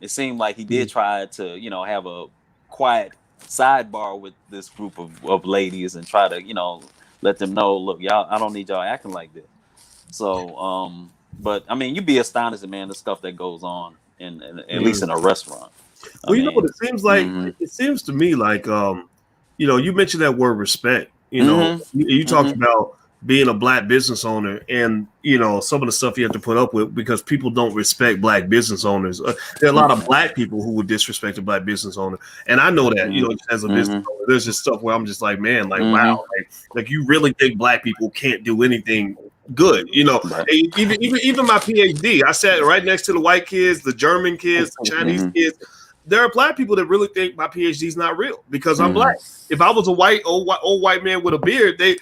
It seemed like he did try to, have a quiet sidebar with this group of ladies and try to, let them know, look, y'all, I don't need y'all acting like this. So, but I mean, you'd be astonished, man, the stuff that goes on at least in a restaurant. Well, what it seems like. It seems to me like, you mentioned that word respect. You talked about being a black business owner, and some of the stuff you have to put up with because people don't respect black business owners. There are a lot of black people who would disrespect a black business owner, and I know that as a business owner, there's just stuff where I'm just like, man, like wow, like you really think black people can't do anything good? Right. Even my PhD, I sat right next to the white kids, the German kids, the Chinese kids. There are black people that really think my PhD is not real because I'm black. If I was a old white man with a beard, they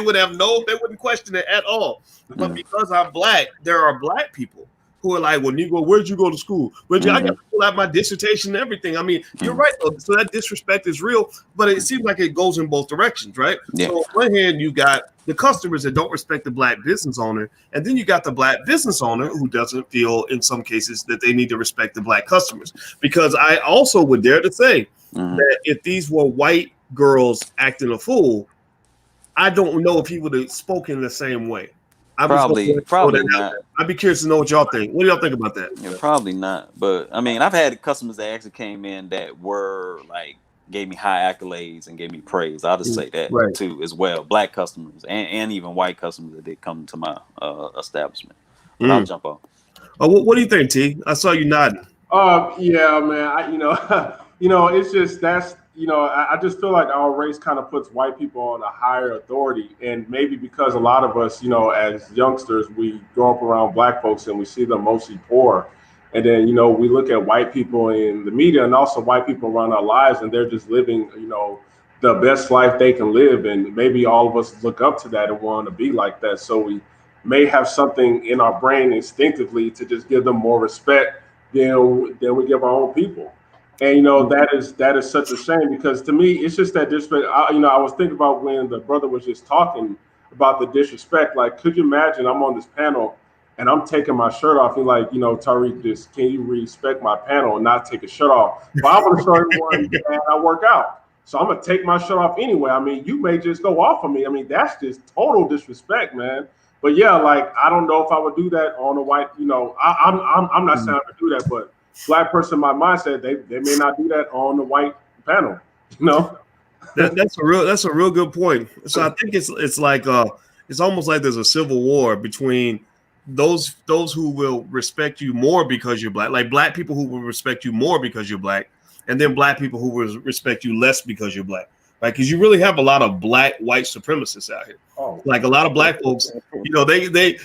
wouldn't question it at all. But because I'm black, there are black people who are like, well, Negro, where'd you go to school? I got to pull out my dissertation and everything. I mean, you're right, though. So that disrespect is real, but it seems like it goes in both directions, right? Yeah. So on one hand, you got the customers that don't respect the black business owner, and then you got the black business owner who doesn't feel, in some cases, that they need to respect the black customers. Because I also would dare to say that if these were white girls acting a fool, I don't know if he would have spoken the same way. Probably not. I'd be curious to know what y'all think. What do y'all think about that? Yeah, probably not. But I mean, I've had customers that actually came in that were like gave me high accolades and gave me praise. I'll just say that too as well. Black customers and even white customers that did come to my establishment. But I'll jump off. What do you think, T? I saw you nodding. Yeah, man. it's just I just feel like our race kind of puts white people on a higher authority, and maybe because a lot of us, as youngsters, we grow up around black folks and we see them mostly poor, and then we look at white people in the media and also white people around our lives, and they're just living the best life they can live, and maybe all of us look up to that and want to be like that. So we may have something in our brain instinctively to just give them more respect than we give our own people. And that is such a shame, because to me it's just that disrespect. I was thinking about when the brother was just talking about the disrespect. Like, could you imagine I'm on this panel and I'm taking my shirt off? You're like, Tariq, can you respect my panel and not take a shirt off? But I want to show everyone that I work out, so I'm gonna take my shirt off anyway. I mean, you may just go off on me. I mean, that's just total disrespect, man. But yeah, like, I don't know if I would do that on a white. I'm not saying I would do that, but black person in my mindset, they may not do that on the white panel. That's a real good point. So I think it's like it's almost like there's a civil war between those who will respect you more because you're black, like black people who will respect you more because you're black, and then black people who will respect you less because you're black. Right? Because you really have a lot of black white supremacists out here. Like a lot of black folks, they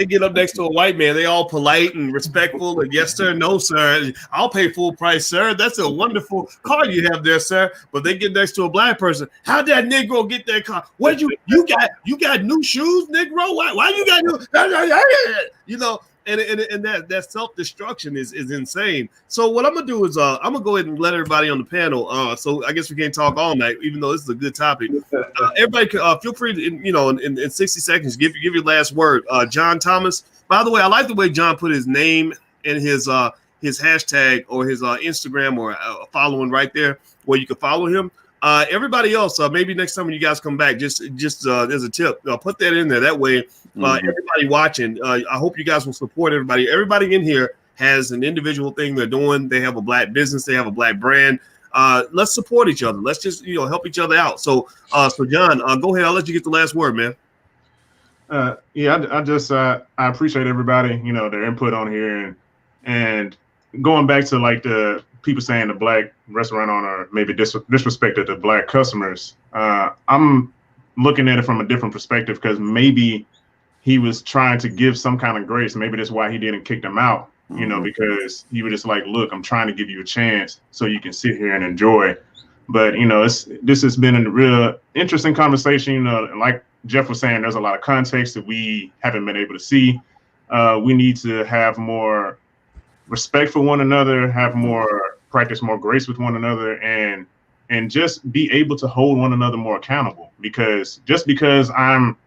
get up next to a white man. They all polite and respectful. And yes, sir. No, sir. I'll pay full price, sir. That's a wonderful car you have there, sir. But they get next to a black person. How'd that Negro get that car? What you got new shoes, Negro? Why you got new? And that self-destruction is insane. So what I'm gonna do is I'm gonna go ahead and let everybody on the panel. So I guess we can't talk all night, even though this is a good topic. Everybody, feel free to in 60 seconds give your last word. John Thomas. By the way, I like the way John put his name and his hashtag or his Instagram or following right there where you can follow him. Everybody else, maybe next time when you guys come back, just there's a tip. Put that in there. That way, everybody watching, I hope you guys will support everybody. Everybody in here has an individual thing they're doing. They have a black business. They have a black brand. Let's support each other. Let's just help each other out. So John, go ahead. I'll let you get the last word, man. I appreciate everybody, their input on here, and going back to like the people saying the black restaurant owner maybe disrespected the black customers. I'm looking at it from a different perspective, because maybe he was trying to give some kind of grace. Maybe that's why he didn't kick them out, because he was just like, look, I'm trying to give you a chance so you can sit here and enjoy. But, this has been a real interesting conversation. Like Jeff was saying, there's a lot of context that we haven't been able to see. We need to have more respect for one another, practice more grace with one another, and just be able to hold one another more accountable. Because just because I'm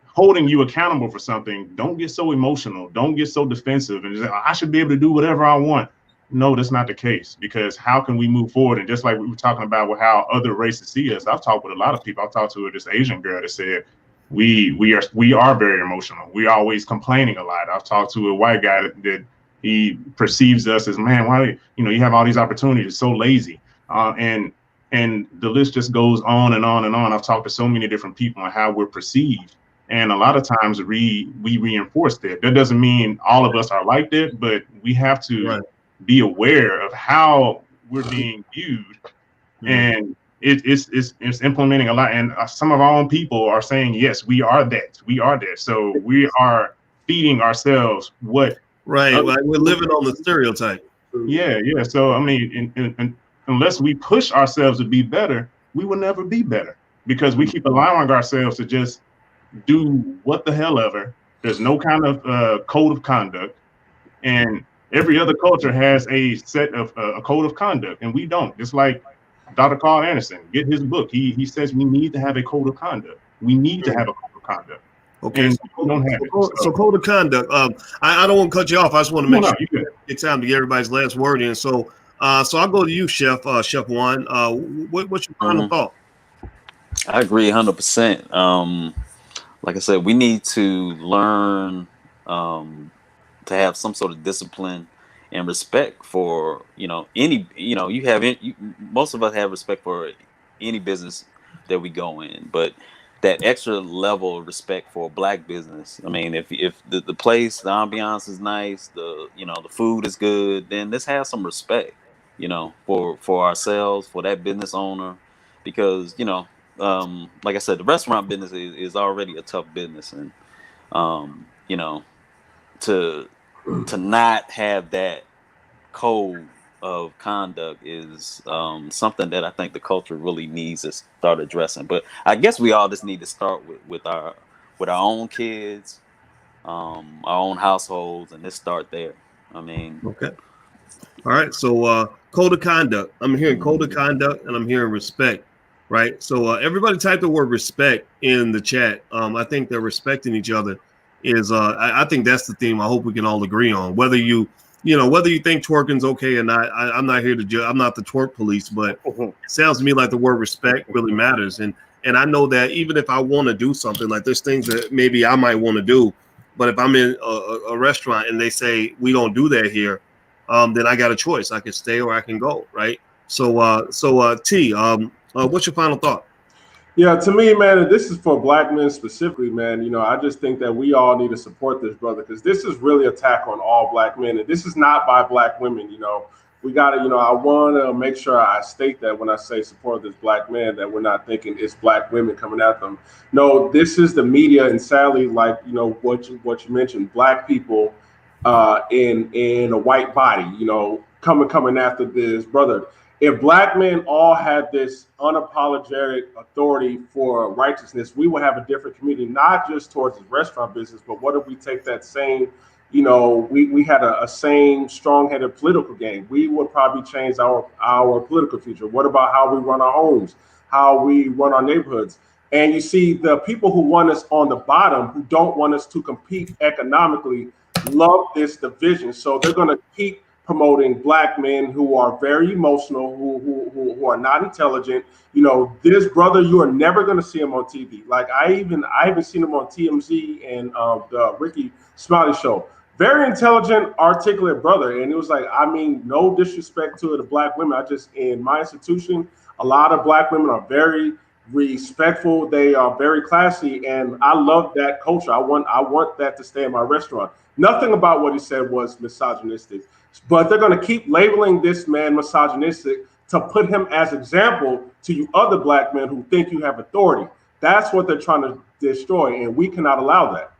holding you accountable for something, don't get so emotional, don't get so defensive and just, I should be able to do whatever I want. No, that's not the case, because how can we move forward? And just like we were talking about with how other races see us, I've talked with a lot of people. I've talked to this Asian girl that said we are very emotional. We're always complaining a lot. I've talked to a white guy that he perceives us as, man, why you have all these opportunities, so lazy, and the list just goes on and on and on. I've talked to so many different people on how we're perceived, and a lot of times we reinforce that. That doesn't mean all of us are like that, but we have to be aware of how we're being viewed, and it's implementing a lot. And some of our own people are saying, yes, we are that. So we are feeding ourselves what. Right, like we're living on the stereotype. Yeah. So I mean, unless we push ourselves to be better, we will never be better, because we keep allowing ourselves to just do what the hell ever. There's no kind of code of conduct, and every other culture has a set of a code of conduct, and we don't. Just like Dr. Carl Anderson, get his book. He says we need to have a code of conduct. We need to have a code of conduct. Okay, so code of conduct. I don't want to cut you off. I just want to make sure it's time to get everybody's last word in. So I'll go to you, Chef Juan. What's your final thought? I agree 100%. Like I said, we need to learn to have some sort of discipline and respect for most of us have respect for any business that we go in, but that extra level of respect for black business. I mean, if the place, the ambiance is nice, the food is good, then let's have some respect. you know, for ourselves, for that business owner, because, you know, like I said, the restaurant business is already a tough business, and you know, to not have that code of conduct is something that I think the culture really needs to start addressing. But I guess we all just need to start with our own kids, our own households, and just start there. I mean, Okay. All right. So code of conduct. I'm hearing code of conduct, and I'm hearing respect. Right. So everybody type the word respect in the chat. I think they're respecting each other is I think that's the theme I hope we can all agree on. Whether you think twerking's okay or not, I'm not here to judge. I'm not the twerk police, but it sounds to me like the word respect really matters. And I know that even if I want to do something, like there's things that maybe I might want to do, but if I'm in a restaurant and they say we don't do that here, then I got a choice. I can stay or I can go, right? So T, what's your final thought? Yeah, to me, man, and this is for Black men specifically, man. You know, I just think that we all need to support this brother, because this is really an attack on all Black men, and this is not by Black women. You know, we got to, I want to make sure I state that when I say support this Black man, that we're not thinking it's Black women coming at them. No, this is the media, and sadly, like, what you mentioned, Black people in a white body, coming after this brother. If Black men all had this unapologetic authority for righteousness, we would have a different community, not just towards the restaurant business, but what if we take that same, we had a same strong-headed political game? We would probably change our political future. What about how we run our homes, how we run our neighborhoods? And you see, the people who want us on the bottom, who don't want us to compete economically, love this division. So they're going to keep promoting Black men who are very emotional, who are not intelligent. This brother, you are never going to see him on TV. Like I haven't seen him on TMZ and the Ricky Smiley show. Very intelligent, articulate brother. And it was like, I mean, no disrespect to the Black women. In my institution, a lot of Black women are very respectful. They are very classy, and I love that culture. I want that to stay in my restaurant. Nothing about what he said was misogynistic, but they're going to keep labeling this man misogynistic to put him as example to you other Black men who think you have authority. That's what they're trying to destroy, and we cannot allow that.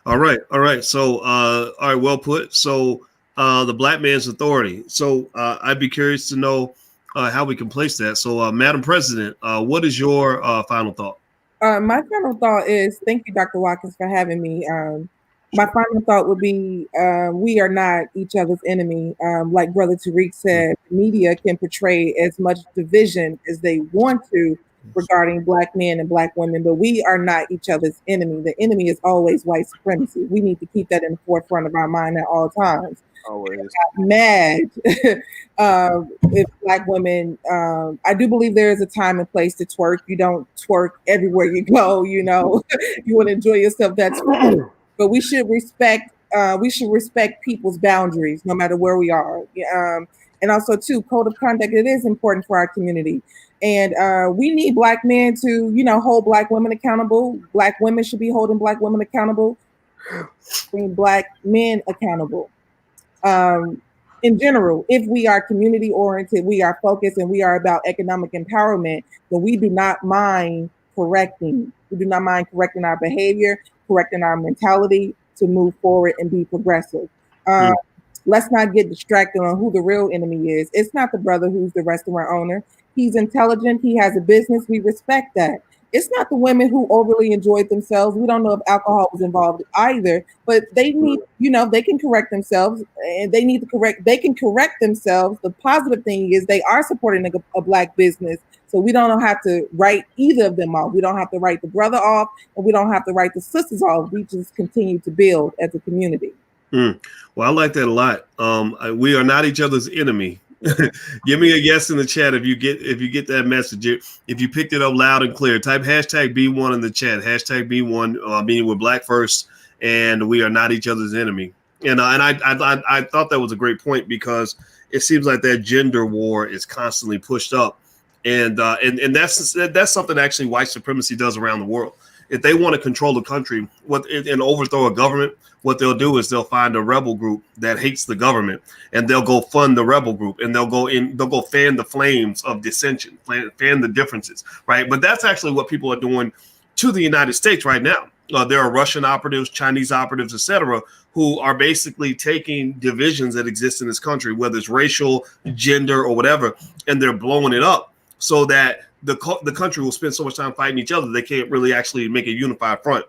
All right. So, all right, well put. So, the Black man's authority. So, I'd be curious to know how we can place that. So, Madam President, what is your final thought? My final thought is, thank you, Dr. Watkins, for having me. My final thought would be, we are not each other's enemy. Like Brother Tariq said, the media can portray as much division as they want to regarding Black men and Black women, but we are not each other's enemy. The enemy is always white supremacy. We need to keep that in the forefront of our mind at all times. Always. I'm mad if Black women, I do believe there is a time and place to twerk. You don't twerk everywhere you go, you want to enjoy yourself, that's fine. But we should respect people's boundaries no matter where we are. And also too, code of conduct, it is important for our community. And we need Black men to, hold Black women accountable. Black women should be holding Black women accountable, and Black men accountable. In general, if we are community oriented, we are focused, and we are about economic empowerment, then we do not mind correcting. We do not mind correcting our behavior, correcting our mentality to move forward and be progressive. Let's not get distracted on who the real enemy is. It's not the brother who's the restaurant owner. He's intelligent. He has a business. We respect that. It's not the women who overly enjoyed themselves. We don't know if alcohol was involved either, but they need, they can correct themselves, and they can correct themselves. The positive thing is they are supporting a Black business. So we don't have to write either of them off. We don't have to write the brother off, and we don't have to write the sisters off. We just continue to build as a community. Well, I like that a lot. We are not each other's enemy. Give me a yes in the chat if you get that message. If you picked it up loud and clear, type hashtag B1 in the chat. Hashtag B1, meaning we're Black first, and we are not each other's enemy. And I thought that was a great point, because it seems like that gender war is constantly pushed up, and that's something actually white supremacy does around the world. if they want to control the country and overthrow a government, what they'll do is they'll find a rebel group that hates the government, and they'll go fund the rebel group, and they'll go fan the flames of dissension, fan the differences, right? But that's actually what people are doing to the United States right now. There are Russian operatives, Chinese operatives, etc., who are basically taking divisions that exist in this country, whether it's racial, gender, or whatever, and they're blowing it up so that the country will spend so much time fighting each other they can't really actually make a unified front.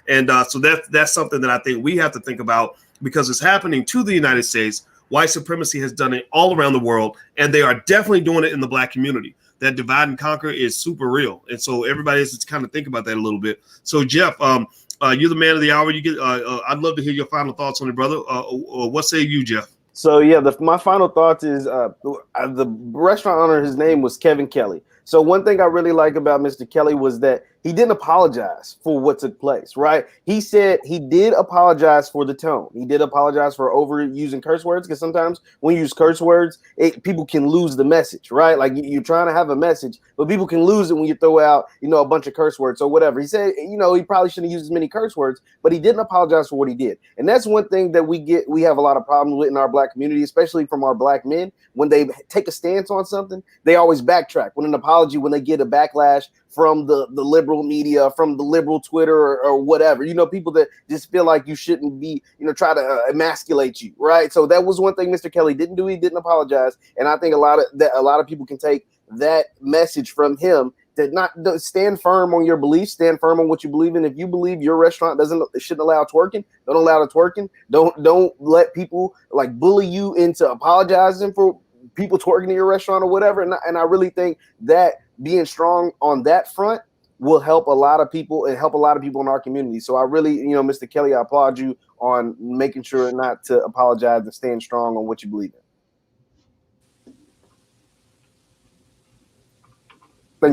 And so that's something that I think we have to think about, because it's happening to the United States. White supremacy has done it all around the world, and they are definitely doing it in the Black community. That divide and conquer is super real, and so everybody has to kind of think about that a little bit. So Jeff, you're the man of the hour. You get. I'd love to hear your final thoughts on it, brother. What say you, Jeff? So yeah, my final thoughts is the restaurant owner. His name was Kevin Kelly. So one thing I really like about Mr. Kelly was that he didn't apologize for what took place, right? He said he did apologize for the tone. He did apologize for overusing curse words, because sometimes when you use curse words, people can lose the message, right? Like you're trying to have a message, but people can lose it when you throw out, a bunch of curse words or whatever. He said, he probably shouldn't use as many curse words, but he didn't apologize for what he did. And that's one thing that we have a lot of problems with in our Black community, especially from our Black men. When they take a stance on something, they always backtrack. When when they get a backlash from the liberal media, from the liberal Twitter or whatever, people that just feel like you shouldn't be, try to emasculate you, right? So that was one thing Mr. Kelly didn't do. He didn't apologize, and I think a lot of people can take that message from him, that not stand firm on your beliefs, stand firm on what you believe in. If you believe your restaurant shouldn't allow twerking, don't allow the twerking. Don't let people like bully you into apologizing for people twerking in your restaurant or whatever. And I really think that being strong on that front will help a lot of people and help a lot of people in our community. So I really, Mr. Kelly, I applaud you on making sure not to apologize and staying strong on what you believe in.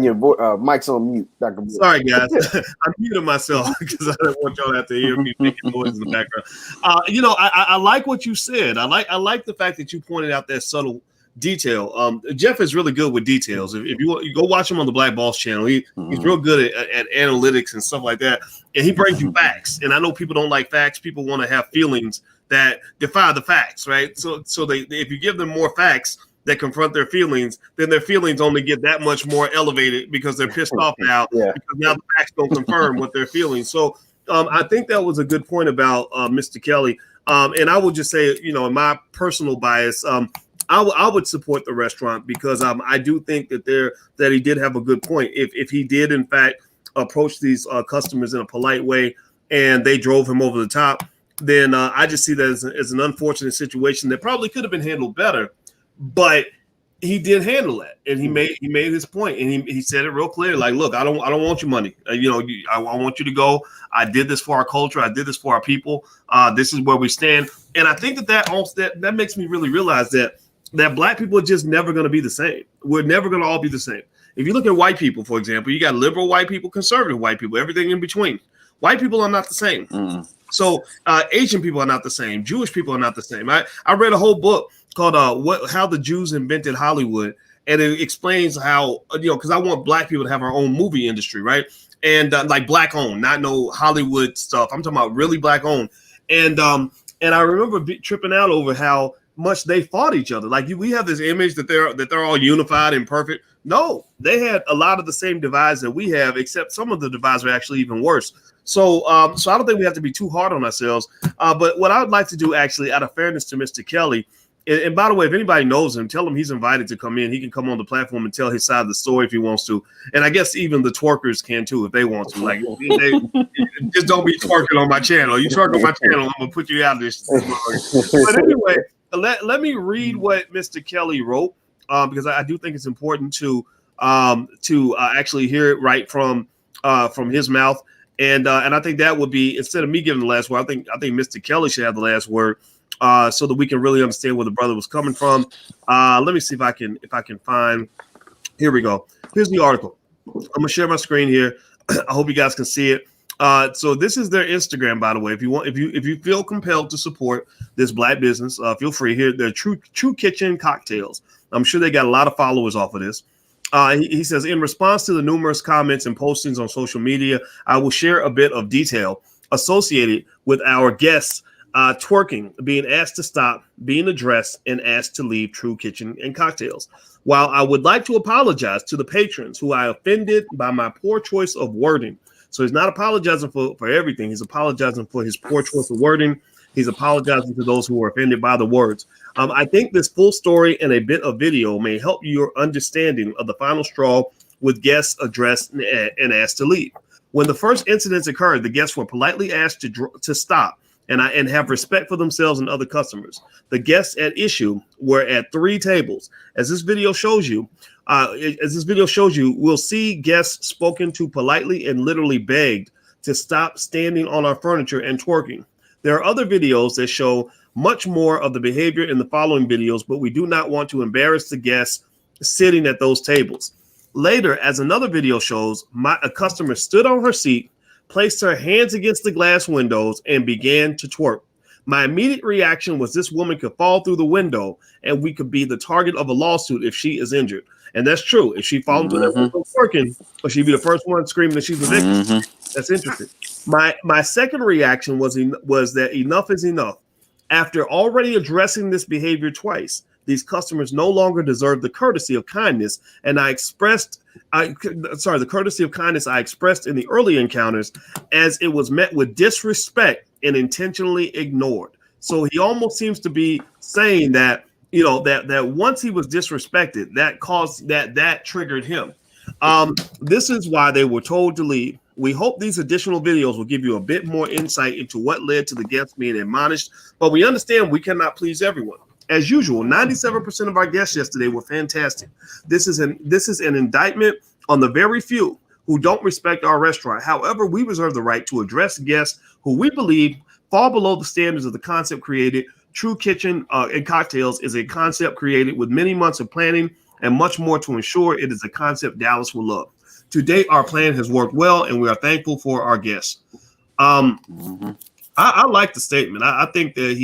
Your mic's on mute, Dr. Boyd. Sorry, guys. I'm muting myself because I don't want y'all to have to hear me making noise in the background. I like what you said. I like the fact that you pointed out that subtle detail. Jeff is really good with details. If you want, you go watch him on the Black Boss channel. He's real good at analytics and stuff like that. And he brings you facts. And I know people don't like facts. People want to have feelings that defy the facts, right? So if you give them more facts that confront their feelings, then their feelings only get that much more elevated because they're pissed off now. Because now the facts don't confirm what they're feeling. So I think that was a good point about Mr. Kelly. And I would just say, in my personal bias, I would support the restaurant because I do think that he did have a good point. If he did in fact approach these customers in a polite way and they drove him over the top, then I just see that as an unfortunate situation that probably could have been handled better. But he did handle it, and he made his point, and he said it real clear. Like, look, I don't want your money. I want you to go. I did this for our culture. I did this for our people. This is where we stand. And I think that makes me really realize that Black people are just never going to be the same. We're never going to all be the same. If you look at white people, for example, you got liberal white people, conservative white people, everything in between. White people are not the same. So Asian people are not the same. Jewish people are not the same. I read a whole book called How the Jews Invented Hollywood, and it explains how, because I want Black people to have our own movie industry, right? And like Black owned, not no Hollywood stuff. I'm talking about really Black owned. And I remember tripping out over how much they fought each other. Like we have this image that they're all unified and perfect. No, they had a lot of the same divides that we have, except some of the divides are actually even worse. So I don't think we have to be too hard on ourselves. But what I would like to do, actually, out of fairness to Mr. Kelly, and by the way, if anybody knows him, tell him he's invited to come in. He can come on the platform and tell his side of the story if he wants to. And I guess even the twerkers can too if they want to. Like, just don't be twerking on my channel. You twerk on my channel, I'm gonna put you out of this. But anyway, let me read what Mr. Kelly wrote because I do think it's important to actually hear it right from his mouth. And I think that would be, instead of me giving the last word, I think Mr. Kelly should have the last word. So that we can really understand where the brother was coming from. Let me see if I can find. Here we go. Here's the article. I'm gonna share my screen here. I hope you guys can see it. So this is their Instagram, by the way. If you feel compelled to support this Black business, feel free. Here, they're True Kitchen Cocktails. I'm sure they got a lot of followers off of this. He says, in response to the numerous comments and postings on social media, I will share a bit of detail associated with our guests twerking, being asked to stop, being addressed, and asked to leave True Kitchen and Cocktails. While I would like to apologize to the patrons who I offended by my poor choice of wording. So he's not apologizing for everything. He's apologizing for his poor choice of wording. He's apologizing to those who were offended by the words. I think this full story and a bit of video may help your understanding of the final straw with guests addressed and asked to leave. When the first incidents occurred, the guests were politely asked to stop and have respect for themselves and other customers. The guests at issue were at 3 tables. As this video shows you, we'll see guests spoken to politely and literally begged to stop standing on our furniture and twerking. There are other videos that show much more of the behavior in the following videos, but we do not want to embarrass the guests sitting at those tables. Later, as another video shows, a customer stood on her seat, placed her hands against the glass windows, and began to twerk. My immediate reaction was this woman could fall through the window and we could be the target of a lawsuit if she is injured. And that's true. If she falls through that window twerking, or she'd be the first one screaming that she's a victim. That's interesting. My second reaction was that enough is enough. After already addressing this behavior twice, these customers no longer deserve the courtesy of kindness, and the courtesy of kindness I expressed in the early encounters, as it was met with disrespect and intentionally ignored. So he almost seems to be saying that, that once he was disrespected, that triggered him. This is why they were told to leave. We hope these additional videos will give you a bit more insight into what led to the guests being admonished, but we understand we cannot please everyone. As usual, 97% of our guests yesterday were fantastic. This is an indictment on the very few who don't respect our restaurant. However, we reserve the right to address guests who we believe fall below the standards of the concept created. True Kitchen and Cocktails is a concept created with many months of planning and much more to ensure it is a concept Dallas will love. To date, our plan has worked well, and we are thankful for our guests. I like the statement. I think that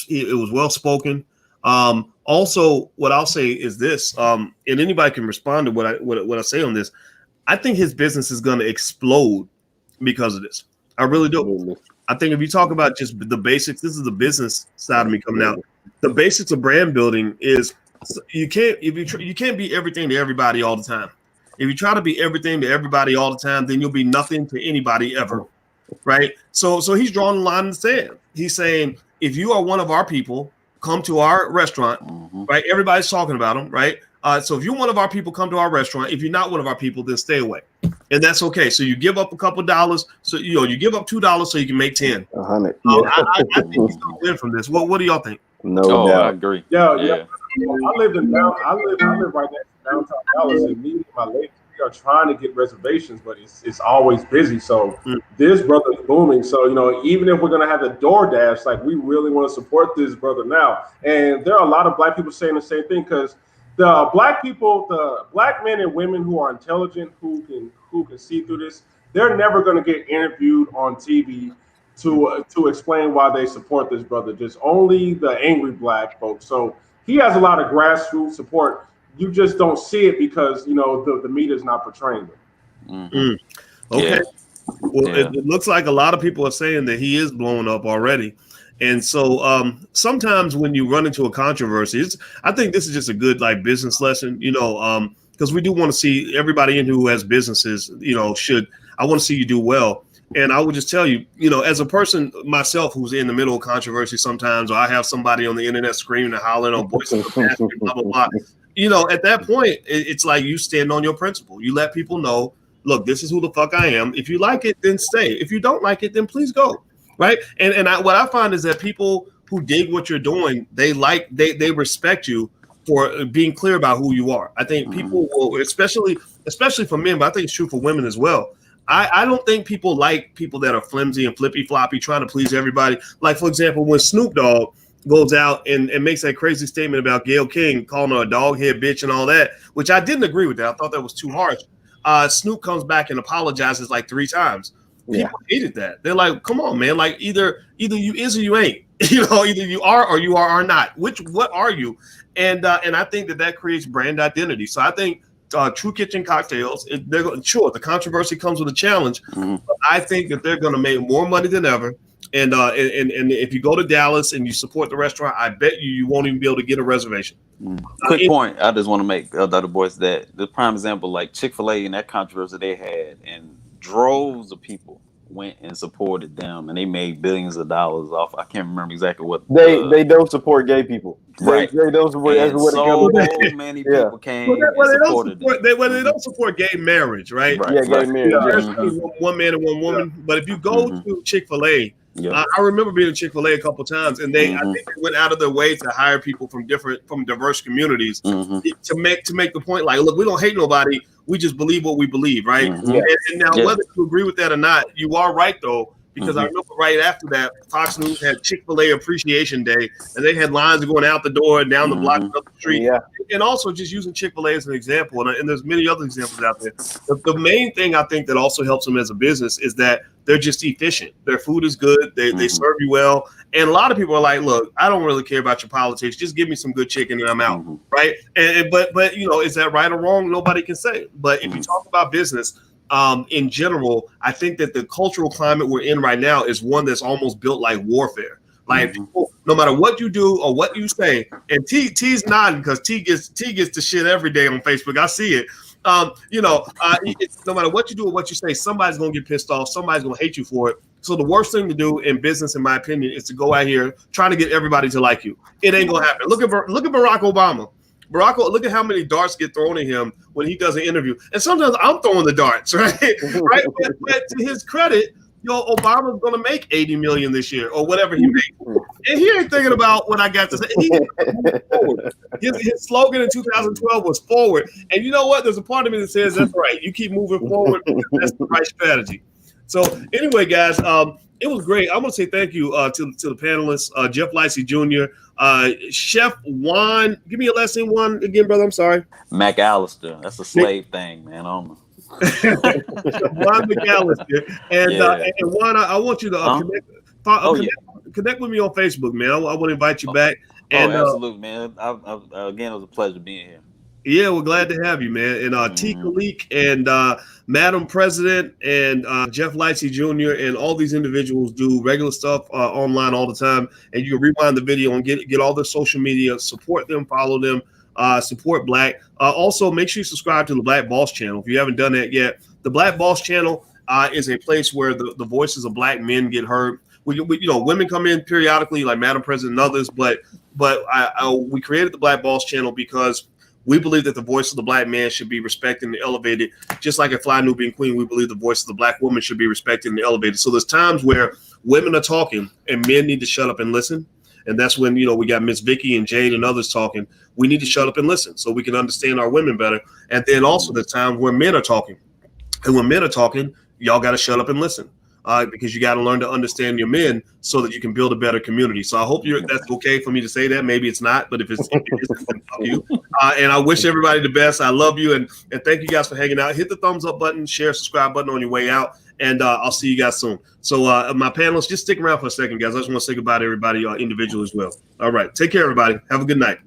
it was well spoken. Also, what I'll say is this, and anybody can respond to what I say on this. I think his business is going to explode because of this. I really do. I think if you talk about just the basics, this is the business side of me coming out. The basics of brand building is you can't be everything to everybody all the time. If you try to be everything to everybody all the time, then you'll be nothing to anybody ever, right? So he's drawing a line in the sand. He's saying, if you are one of our people, come to our restaurant, right? Everybody's talking about them, right? So if you're one of our people, come to our restaurant. If you're not one of our people, then stay away, and that's okay. So you give up a couple $, so you give up $2 so you can make 10. 100. I think he's gonna win from this. What do y'all think? No doubt. I agree. Yeah. I live right next to downtown Dallas, and me and my ladies, we are trying to get reservations, but it's always busy. So this brother's booming. So even if we're gonna have the DoorDash, like, we really want to support this brother now. And there are a lot of Black people saying the same thing, because the Black people, the Black men and women who are intelligent, who can see through this, they're never gonna get interviewed on TV to explain why they support this brother. Just only the angry Black folks. So he has a lot of grassroots support. You just don't see it because the media is not portraying it. Okay. Yeah. Well, it looks like a lot of people are saying that he is blowing up already. And so sometimes when you run into a controversy, I think this is just a good business lesson, because we do want to see everybody in who has businesses, I want to see you do well. And I would just tell you, as a person myself who's in the middle of controversy sometimes, or I have somebody on the internet screaming and hollering on voice of the pastor, blah, blah, blah. At that point, it's like you stand on your principle. You let people know, look, this is who the fuck I am. If you like it, then stay. If you don't like it, then please go. Right. And what I find is that people who dig what you're doing, they respect you for being clear about who you are. I think people will, especially for men, but I think it's true for women as well. I don't think people like people that are flimsy and flippy floppy, trying to please everybody. Like, for example, when Snoop Dogg goes out and makes that crazy statement about Gayle King, calling her a dog head bitch and all that, which I didn't agree with that. I thought that was too harsh. Snoop comes back and apologizes 3 times. People hated that. They're like, come on, man. Like, either you is or you ain't. Either you are or not. What are you? And I think that creates brand identity. So I think True Kitchen Cocktails. Sure, the controversy comes with a challenge, but I think that they're going to make more money than ever. And if you go to Dallas and you support the restaurant, I bet you won't even be able to get a reservation. Quick point, I just want to make the other boys that the prime example, like Chick-fil-A and that controversy they had, and droves of people went and supported them, and they made billions of dollars off. I can't remember exactly what they don't support gay people. Right. They don't support. And so many people came and supported them. They don't support gay marriage, right? Yeah, gay marriage. There's one man and one woman. But if you go to Chick-fil-A, I remember being in Chick-fil-A a couple of times, and I think they went out of their way to hire people from diverse communities to make the point, like, look, we don't hate nobody, we just believe what we believe, right? And now, whether you agree with that or not, you are right though, because I remember right after that, Fox News had Chick-fil-A Appreciation Day, and they had lines going out the door and down the block and up the street, and also just using Chick-fil-A as an example, and there's many other examples out there. The main thing I think that also helps them as a business is that they're just efficient. Their food is good. They serve you well. And a lot of people are like, look, I don't really care about your politics. Just give me some good chicken and I'm out, right? But you know, is that right or wrong? Nobody can say. But if you talk about business in general, I think that the cultural climate we're in right now is one that's almost built like warfare. Like people, no matter what you do or what you say, and T's nodding because T gets the shit every day on Facebook. I see it. No matter what you do or what you say, somebody's gonna get pissed off. Somebody's gonna hate you for it. So the worst thing to do in business, in my opinion, is to go out here trying to get everybody to like you. It ain't gonna happen. Look at Barack Obama. Look at how many darts get thrown at him when he does an interview. And sometimes I'm throwing the darts, right? Right. But to his credit, Obama's gonna make 80 million this year or whatever he makes, and he ain't thinking about what I got to say. His slogan in 2012 was forward, and you know what? There's a part of me that says that's right. You keep moving forward. That's the right strategy. So anyway, guys, it was great. I want to say thank you to the panelists, Jeff Licey Jr., Chef Juan. Give me a last name, Juan, again, brother. I'm sorry. McAllister. That's a slave thing, man. I don't know. Juan McAllister. And Juan, I want you to connect with me on Facebook, man. I want to invite you back. And absolutely, man. Again, it was a pleasure being here. Yeah, we're glad to have you, man. And T. Khalik and Madam President and Jeff Licey Jr. and all these individuals do regular stuff online all the time. And you can rewind the video and get all their social media, support them, follow them, support Black. Also, make sure you subscribe to the Black Boss channel if you haven't done that yet. The Black Boss channel is a place where the voices of Black men get heard. Women come in periodically, like Madam President and others, but we created the Black Boss channel because we believe that the voice of the Black man should be respected and elevated. Just like a Fly Nubian Queen, we believe the voice of the Black woman should be respected and elevated. So there's times where women are talking and men need to shut up and listen. And that's when, we got Miss Vicky and Jade and others talking. We need to shut up and listen so we can understand our women better. And then also the times where men are talking. And when men are talking, y'all got to shut up and listen. Because you got to learn to understand your men so that you can build a better community. So I hope that's okay for me to say that. Maybe it's not, but if it is, then fuck you. And I wish everybody the best. I love you, and thank you guys for hanging out. Hit the thumbs up button, share, subscribe button on your way out, and I'll see you guys soon. So my panelists, just stick around for a second, guys. I just want to say goodbye to everybody individual as well. All right, take care, everybody. Have a good night.